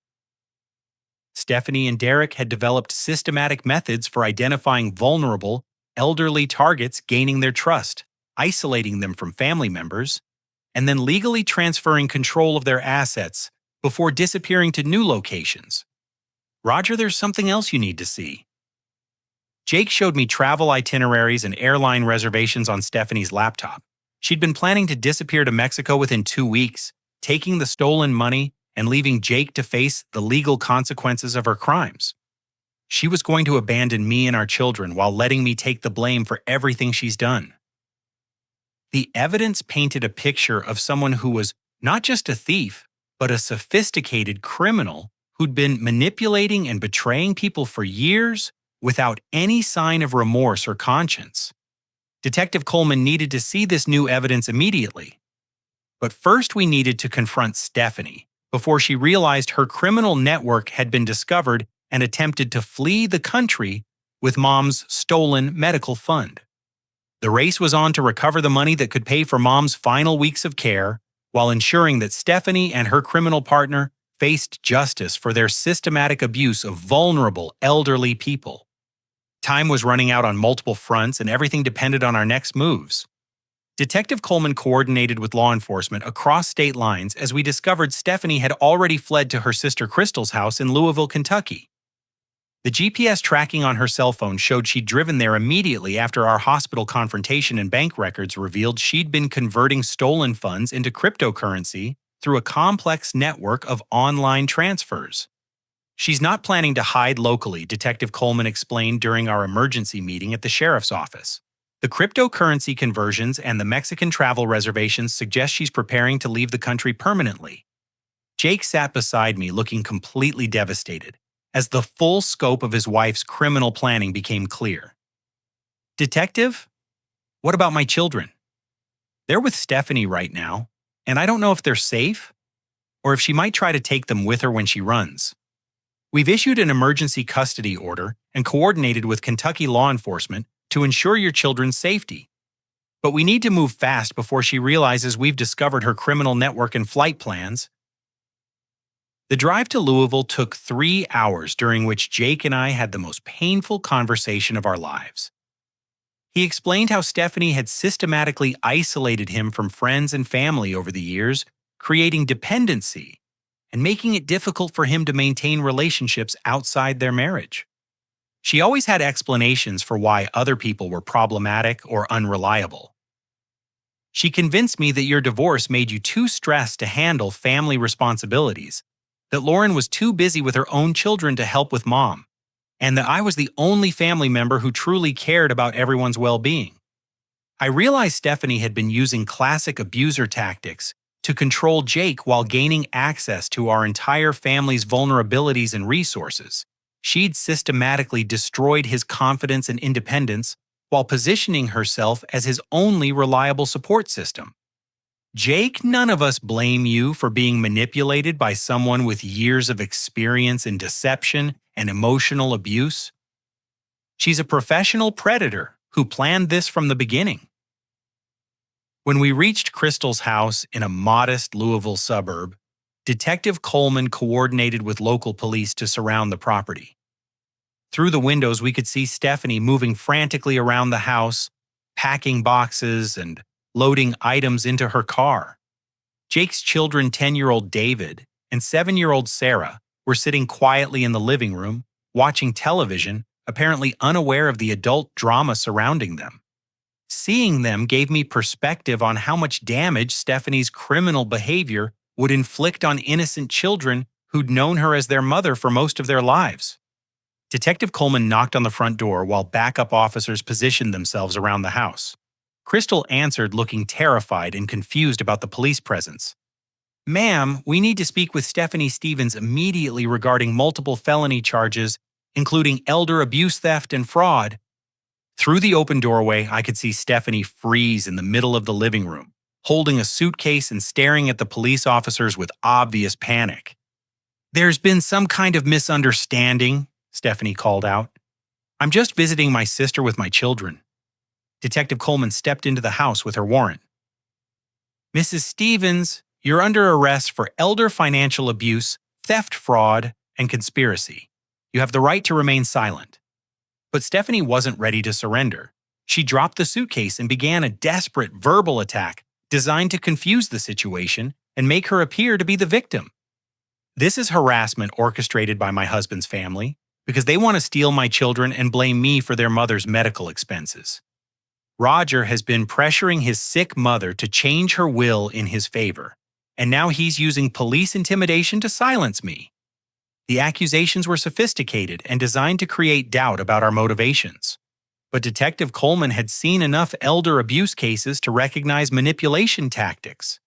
A: Stephanie and Derek had developed systematic methods for identifying vulnerable, elderly targets, gaining their trust, isolating them from family members, and then legally transferring control of their assets before disappearing to new locations. Roger, there's something else you need to see. Jake showed me travel itineraries and airline reservations on Stephanie's laptop. She'd been planning to disappear to Mexico within 2 weeks, taking the stolen money and leaving Jake to face the legal consequences of her crimes. She was going to abandon me and our children while letting me take the blame for everything she's done. The evidence painted a picture of someone who was not just a thief, but a sophisticated criminal who'd been manipulating and betraying people for years without any sign of remorse or conscience. Detective Coleman needed to see this new evidence immediately. But first we needed to confront Stephanie before she realized her criminal network had been discovered and attempted to flee the country with Mom's stolen medical fund. The race was on to recover the money that could pay for Mom's final weeks of care, while ensuring that Stephanie and her criminal partner faced justice for their systematic abuse of vulnerable, elderly people. Time was running out on multiple fronts, and everything depended on our next moves. Detective Coleman coordinated with law enforcement across state lines as we discovered Stephanie had already fled to her sister Crystal's house in Louisville, Kentucky. The GPS tracking on her cell phone showed she'd driven there immediately after our hospital confrontation, and bank records revealed she'd been converting stolen funds into cryptocurrency through a complex network of online transfers. She's not planning to hide locally, Detective Coleman explained during our emergency meeting at the sheriff's office. The cryptocurrency conversions and the Mexican travel reservations suggest she's preparing to leave the country permanently. Jake sat beside me looking completely devastated as the full scope of his wife's criminal planning became clear. Detective, what about my children? They're with Stephanie right now, and I don't know if they're safe or if she might try to take them with her when she runs. We've issued an emergency custody order and coordinated with Kentucky law enforcement to ensure your children's safety. But we need to move fast before she realizes we've discovered her criminal network and flight plans. The drive to Louisville took 3 hours, during which Jake and I had the most painful conversation of our lives. He explained how Stephanie had systematically isolated him from friends and family over the years, creating dependency and making it difficult for him to maintain relationships outside their marriage. She always had explanations for why other people were problematic or unreliable. She convinced me that your divorce made you too stressed to handle family responsibilities, that Lauren was too busy with her own children to help with Mom, and that I was the only family member who truly cared about everyone's well-being. I realized Stephanie had been using classic abuser tactics to control Jake while gaining access to our entire family's vulnerabilities and resources. She'd systematically destroyed his confidence and independence while positioning herself as his only reliable support system. Jake, none of us blame you for being manipulated by someone with years of experience in deception and emotional abuse. She's a professional predator who planned this from the beginning. When we reached Crystal's house in a modest Louisville suburb, Detective Coleman coordinated with local police to surround the property. Through the windows, we could see Stephanie moving frantically around the house, packing boxes and loading items into her car. Jake's children, 10-year-old David and 7-year-old Sarah, were sitting quietly in the living room, watching television, apparently unaware of the adult drama surrounding them. Seeing them gave me perspective on how much damage Stephanie's criminal behavior would inflict on innocent children who'd known her as their mother for most of their lives. Detective Coleman knocked on the front door while backup officers positioned themselves around the house. Crystal answered, looking terrified and confused about the police presence. "Ma'am, we need to speak with Stephanie Stevens immediately regarding multiple felony charges, including elder abuse, theft, and fraud." Through the open doorway, I could see Stephanie freeze in the middle of the living room, holding a suitcase and staring at the police officers with obvious panic. "There's been some kind of misunderstanding," Stephanie called out. "I'm just visiting my sister with my children." Detective Coleman stepped into the house with her warrant. "Mrs. Stevens, you're under arrest for elder financial abuse, theft, fraud, and conspiracy. You have the right to remain silent." But Stephanie wasn't ready to surrender. She dropped the suitcase and began a desperate verbal attack designed to confuse the situation and make her appear to be the victim. This is harassment orchestrated by my husband's family because they want to steal my children and blame me for their mother's medical expenses. Roger has been pressuring his sick mother to change her will in his favor, and now he's using police intimidation to silence me. The accusations were sophisticated and designed to create doubt about our motivations. But Detective Coleman had seen enough elder abuse cases to recognize manipulation tactics.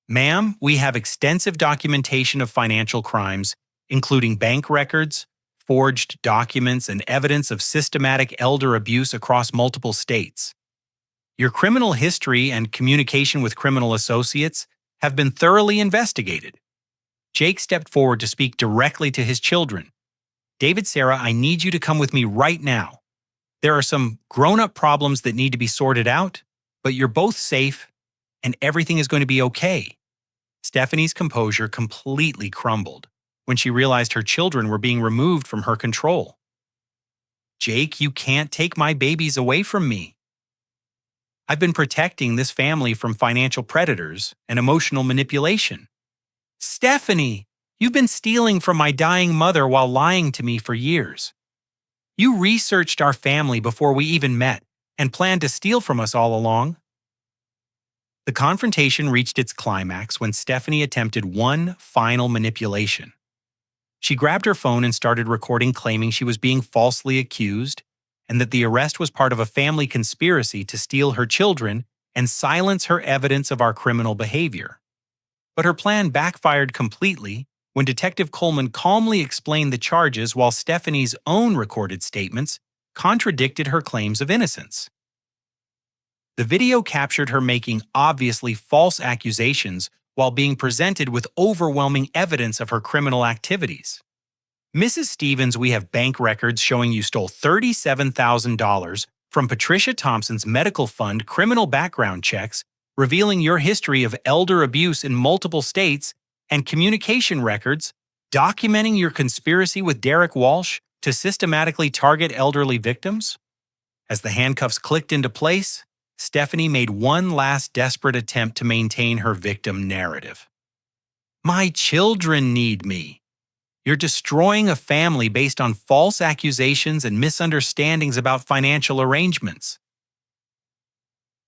A: Ma'am, we have extensive documentation of financial crimes, including bank records, forged documents, and evidence of systematic elder abuse across multiple states. Your criminal history and communication with criminal associates have been thoroughly investigated. Jake stepped forward to speak directly to his children. David, Sarah, I need you to come with me right now. There are some grown-up problems that need to be sorted out, but you're both safe and everything is going to be okay. Stephanie's composure completely crumbled when she realized her children were being removed from her control. Jake, you can't take my babies away from me. I've been protecting this family from financial predators and emotional manipulation. Stephanie, you've been stealing from my dying mother while lying to me for years. You researched our family before we even met and planned to steal from us all along. The confrontation reached its climax when Stephanie attempted one final manipulation. She grabbed her phone and started recording, claiming she was being falsely accused and that the arrest was part of a family conspiracy to steal her children and silence her evidence of our criminal behavior. But her plan backfired completely when Detective Coleman calmly explained the charges while Stephanie's own recorded statements contradicted her claims of innocence. The video captured her making obviously false accusations while being presented with overwhelming evidence of her criminal activities. Mrs. Stevens, we have bank records showing you stole $37,000 from Patricia Thompson's medical fund criminal background checks, revealing your history of elder abuse in multiple states, and communication records documenting your conspiracy with Derek Walsh to systematically target elderly victims. As the handcuffs clicked into place, Stephanie made one last desperate attempt to maintain her victim narrative. My children need me. You're destroying a family based on false accusations and misunderstandings about financial arrangements.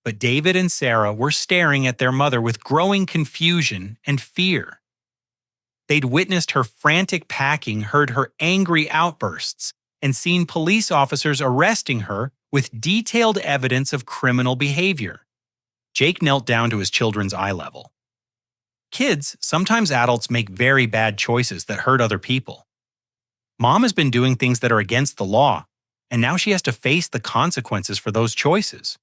A: But David and Sarah were staring at their mother with growing confusion and fear. They'd witnessed her frantic packing, heard her angry outbursts, and seen police officers arresting her with detailed evidence of criminal behavior. Jake knelt down to his children's eye level. Kids, sometimes adults make very bad choices that hurt other people. Mom has been doing things that are against the law, and now she has to face the consequences for those choices.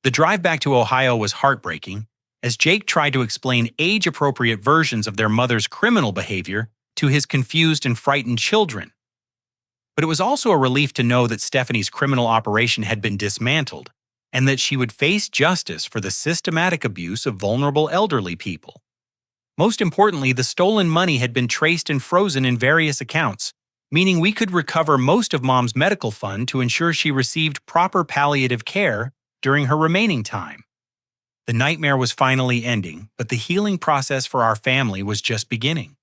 A: The drive back to Ohio was heartbreaking as Jake tried to explain age-appropriate versions of their mother's criminal behavior to his confused and frightened children. But it was also a relief to know that Stephanie's criminal operation had been dismantled and that she would face justice for the systematic abuse of vulnerable elderly people. Most importantly, the stolen money had been traced and frozen in various accounts, meaning we could recover most of Mom's medical fund to ensure she received proper palliative care during her remaining time. The nightmare was finally ending, but the healing process for our family was just beginning.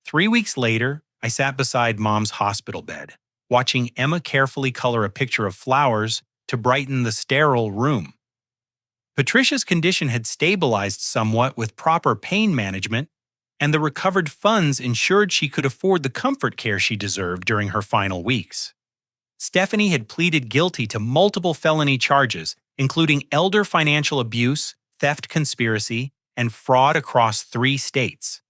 A: 3 weeks later, I sat beside Mom's hospital bed, watching Emma carefully color a picture of flowers to brighten the sterile room. Patricia's condition had stabilized somewhat with proper pain management, and the recovered funds ensured she could afford the comfort care she deserved during her final weeks. Stephanie had pleaded guilty to multiple felony charges, including elder financial abuse, theft conspiracy, and fraud across 3 states.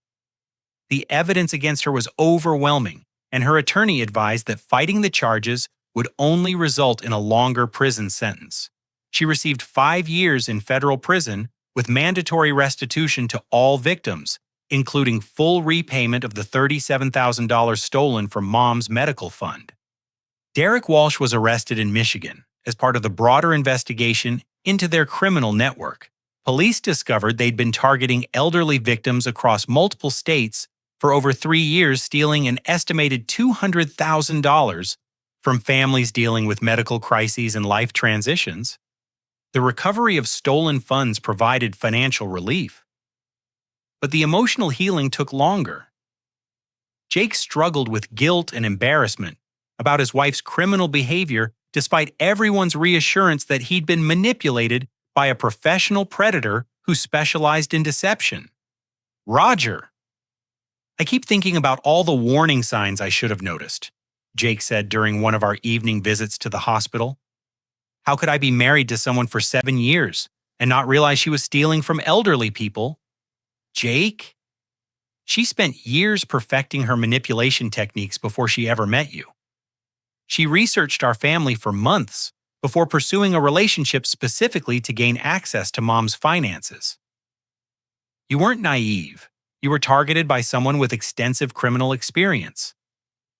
A: The evidence against her was overwhelming, and her attorney advised that fighting the charges would only result in a longer prison sentence. She received 5 years in federal prison with mandatory restitution to all victims, including full repayment of the $37,000 stolen from Mom's medical fund. Derek Walsh was arrested in Michigan as part of the broader investigation into their criminal network. Police discovered they'd been targeting elderly victims across multiple states for over 3 years, stealing an estimated $200,000 from families dealing with medical crises and life transitions. The recovery of stolen funds provided financial relief. but the emotional healing took longer. Jake struggled with guilt and embarrassment about his wife's criminal behavior despite everyone's reassurance that he'd been manipulated by a professional predator who specialized in deception. Roger. I keep thinking about all the warning signs I should have noticed, Jake said during one of our evening visits to the hospital. How could I be married to someone for 7 years and not realize she was stealing from elderly people? Jake? She spent years perfecting her manipulation techniques before she ever met you. She researched our family for months before pursuing a relationship specifically to gain access to Mom's finances. You weren't naive. You were targeted by someone with extensive criminal experience.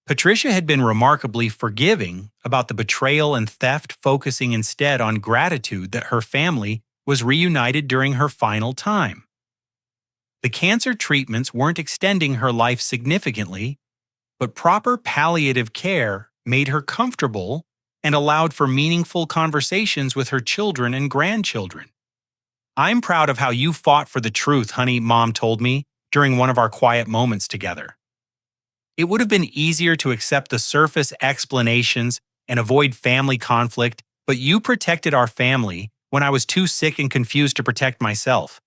A: Patricia had been remarkably forgiving about the betrayal and theft, focusing instead on gratitude that her family was reunited during her final time. The cancer treatments weren't extending her life significantly, but proper palliative care made her comfortable and allowed for meaningful conversations with her children and grandchildren. I'm proud of how you fought for the truth, honey, Mom told me during one of our quiet moments together. It would have been easier to accept the surface explanations and avoid family conflict, but you protected our family when I was too sick and confused to protect myself.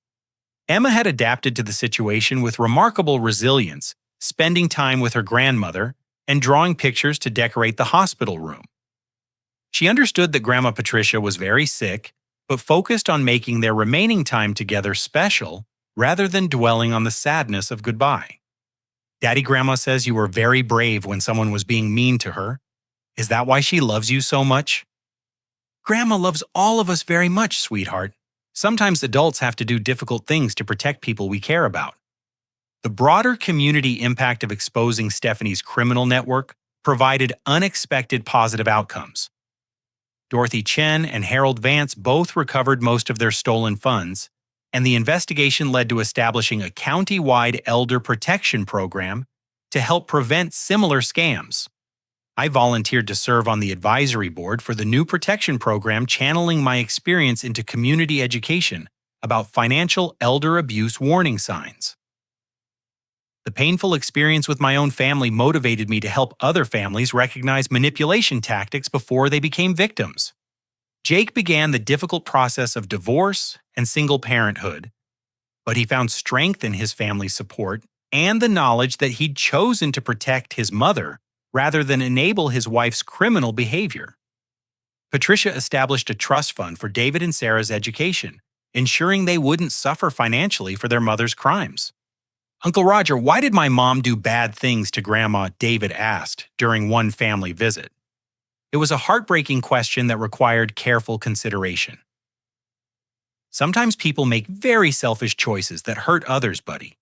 A: Emma had adapted to the situation with remarkable resilience, spending time with her grandmother and drawing pictures to decorate the hospital room. She understood that Grandma Patricia was very sick, but focused on making their remaining time together special rather than dwelling on the sadness of goodbye. Daddy Grandma says you were very brave when someone was being mean to her. Is that why she loves you so much? Grandma loves all of us very much, sweetheart. Sometimes adults have to do difficult things to protect people we care about. The broader community impact of exposing Stephanie's criminal network provided unexpected positive outcomes. Dorothy Chen and Harold Vance both recovered most of their stolen funds, and the investigation led to establishing a county-wide elder protection program to help prevent similar scams. I volunteered to serve on the advisory board for the new protection program, channeling my experience into community education about financial elder abuse warning signs. The painful experience with my own family motivated me to help other families recognize manipulation tactics before they became victims. Jake began the difficult process of divorce and single parenthood, but he found strength in his family's support and the knowledge that he'd chosen to protect his mother rather than enable his wife's criminal behavior. Patricia established a trust fund for David and Sarah's education, ensuring they wouldn't suffer financially for their mother's crimes. Uncle Roger, why did my mom do bad things to Grandma? David asked during one family visit. It was a heartbreaking question that required careful consideration. Sometimes people make very selfish choices that hurt others, buddy.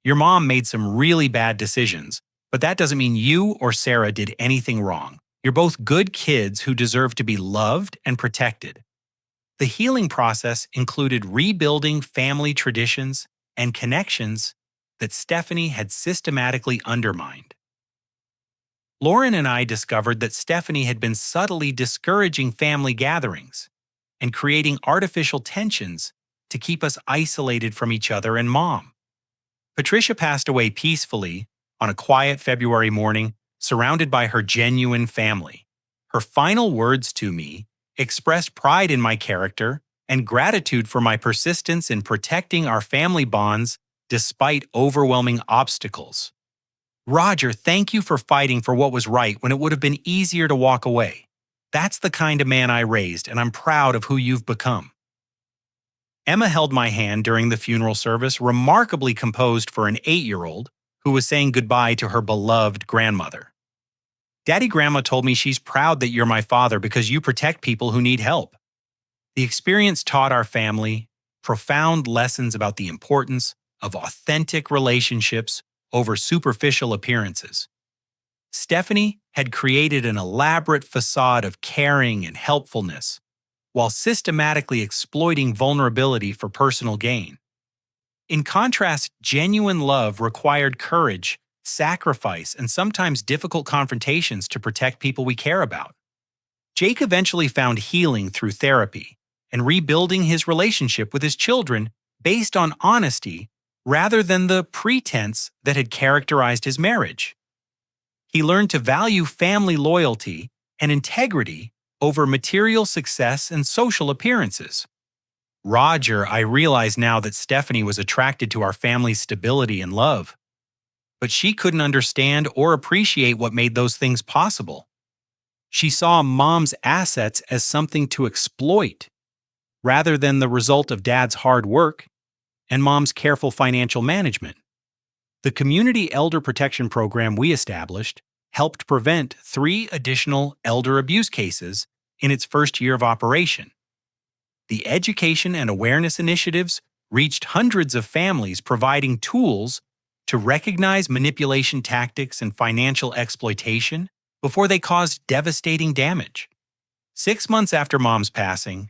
A: Your mom made some really bad decisions, but that doesn't mean you or Sarah did anything wrong. You're both good kids who deserve to be loved and protected. The healing process included rebuilding family traditions and connections that Stephanie had systematically undermined. Lauren and I discovered that Stephanie had been subtly discouraging family gatherings and creating artificial tensions to keep us isolated from each other and Mom. Patricia passed away peacefully on a quiet February morning, surrounded by her genuine family. Her final words to me expressed pride in my character and gratitude for my persistence in protecting our family bonds despite overwhelming obstacles. Roger, thank you for fighting for what was right when it would have been easier to walk away. That's the kind of man I raised, and I'm proud of who you've become. Emma held my hand during the funeral service, remarkably composed for an 8-year-old who was saying goodbye to her beloved grandmother. Daddy Grandma told me she's proud that you're my father because you protect people who need help. The experience taught our family profound lessons about the importance of authentic relationships over superficial appearances. Stephanie had created an elaborate facade of caring and helpfulness, while systematically exploiting vulnerability for personal gain. In contrast, genuine love required courage, sacrifice, and sometimes difficult confrontations to protect people we care about. Jake eventually found healing through therapy and rebuilding his relationship with his children based on honesty rather than the pretense that had characterized his marriage. He learned to value family loyalty and integrity over material success and social appearances. Roger, I realize now that Stephanie was attracted to our family's stability and love, but she couldn't understand or appreciate what made those things possible. She saw Mom's assets as something to exploit, rather than the result of Dad's hard work and Mom's careful financial management. The Community Elder Protection Program we established helped prevent 3 additional elder abuse cases in its first year of operation. The education and awareness initiatives reached hundreds of families, providing tools to recognize manipulation tactics and financial exploitation before they caused devastating damage. 6 months after Mom's passing,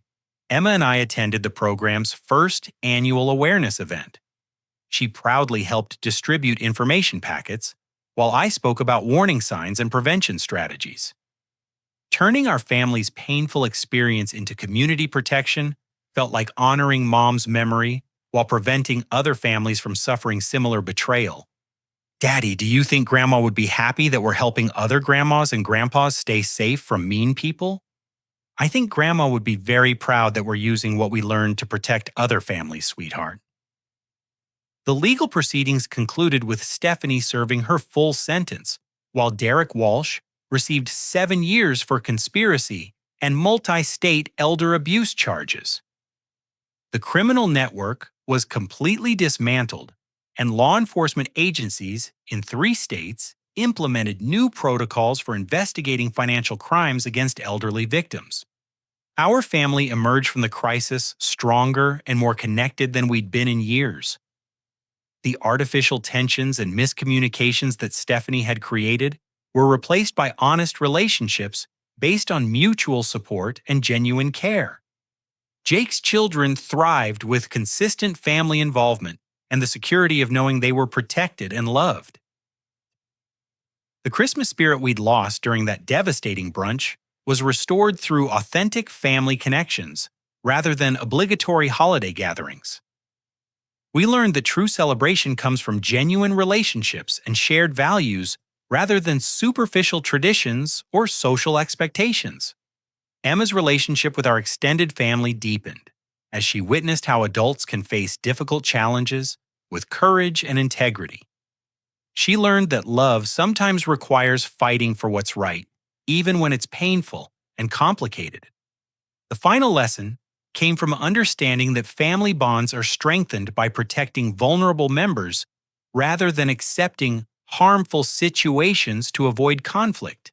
A: Emma and I attended the program's first annual awareness event. She proudly helped distribute information packets, while I spoke about warning signs and prevention strategies. Turning our family's painful experience into community protection felt like honoring Mom's memory while preventing other families from suffering similar betrayal. Daddy, do you think Grandma would be happy that we're helping other grandmas and grandpas stay safe from mean people? I think Grandma would be very proud that we're using what we learned to protect other families, sweetheart. The legal proceedings concluded with Stephanie serving her full sentence, while Derek Walsh received 7 years for conspiracy and multi-state elder abuse charges. The criminal network was completely dismantled, and law enforcement agencies in 3 states implemented new protocols for investigating financial crimes against elderly victims. Our family emerged from the crisis stronger and more connected than we'd been in years. The artificial tensions and miscommunications that Stephanie had created were replaced by honest relationships based on mutual support and genuine care. Jake's children thrived with consistent family involvement and the security of knowing they were protected and loved. The Christmas spirit we'd lost during that devastating brunch was restored through authentic family connections rather than obligatory holiday gatherings. We learned that true celebration comes from genuine relationships and shared values rather than superficial traditions or social expectations. Emma's relationship with our extended family deepened as she witnessed how adults can face difficult challenges with courage and integrity. She learned that love sometimes requires fighting for what's right, even when it's painful and complicated. The final lesson came from understanding that family bonds are strengthened by protecting vulnerable members rather than accepting harmful situations to avoid conflict.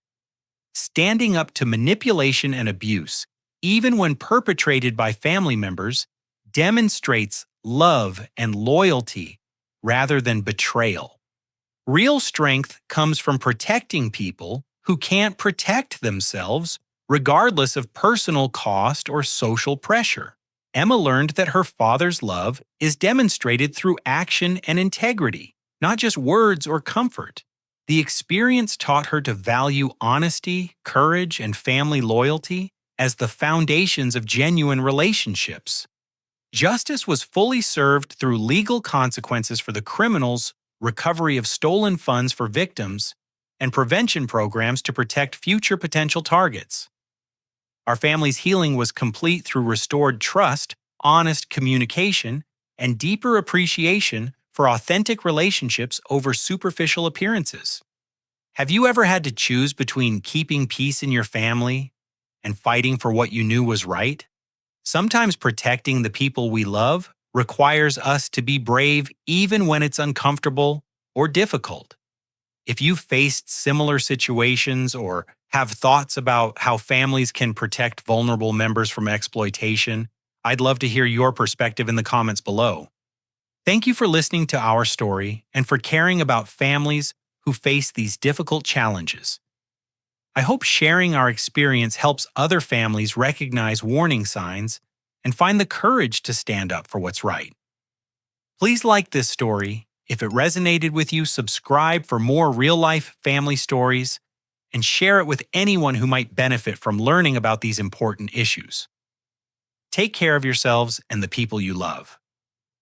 A: Standing up to manipulation and abuse, even when perpetrated by family members, demonstrates love and loyalty rather than betrayal. Real strength comes from protecting people who can't protect themselves, regardless of personal cost or social pressure. Emma learned that her father's love is demonstrated through action and integrity, not just words or comfort. The experience taught her to value honesty, courage, and family loyalty as the foundations of genuine relationships. Justice was fully served through legal consequences for the criminals, recovery of stolen funds for victims, and prevention programs to protect future potential targets. Our family's healing was complete through restored trust, honest communication, and deeper appreciation for authentic relationships over superficial appearances. Have you ever had to choose between keeping peace in your family and fighting for what you knew was right? Sometimes protecting the people we love requires us to be brave even when it's uncomfortable or difficult. If you've faced similar situations or have thoughts about how families can protect vulnerable members from exploitation, I'd love to hear your perspective in the comments below. Thank you for listening to our story and for caring about families who face these difficult challenges. I hope sharing our experience helps other families recognize warning signs and find the courage to stand up for what's right. Please like this story. If it resonated with you, subscribe for more real-life family stories and share it with anyone who might benefit from learning about these important issues. Take care of yourselves and the people you love.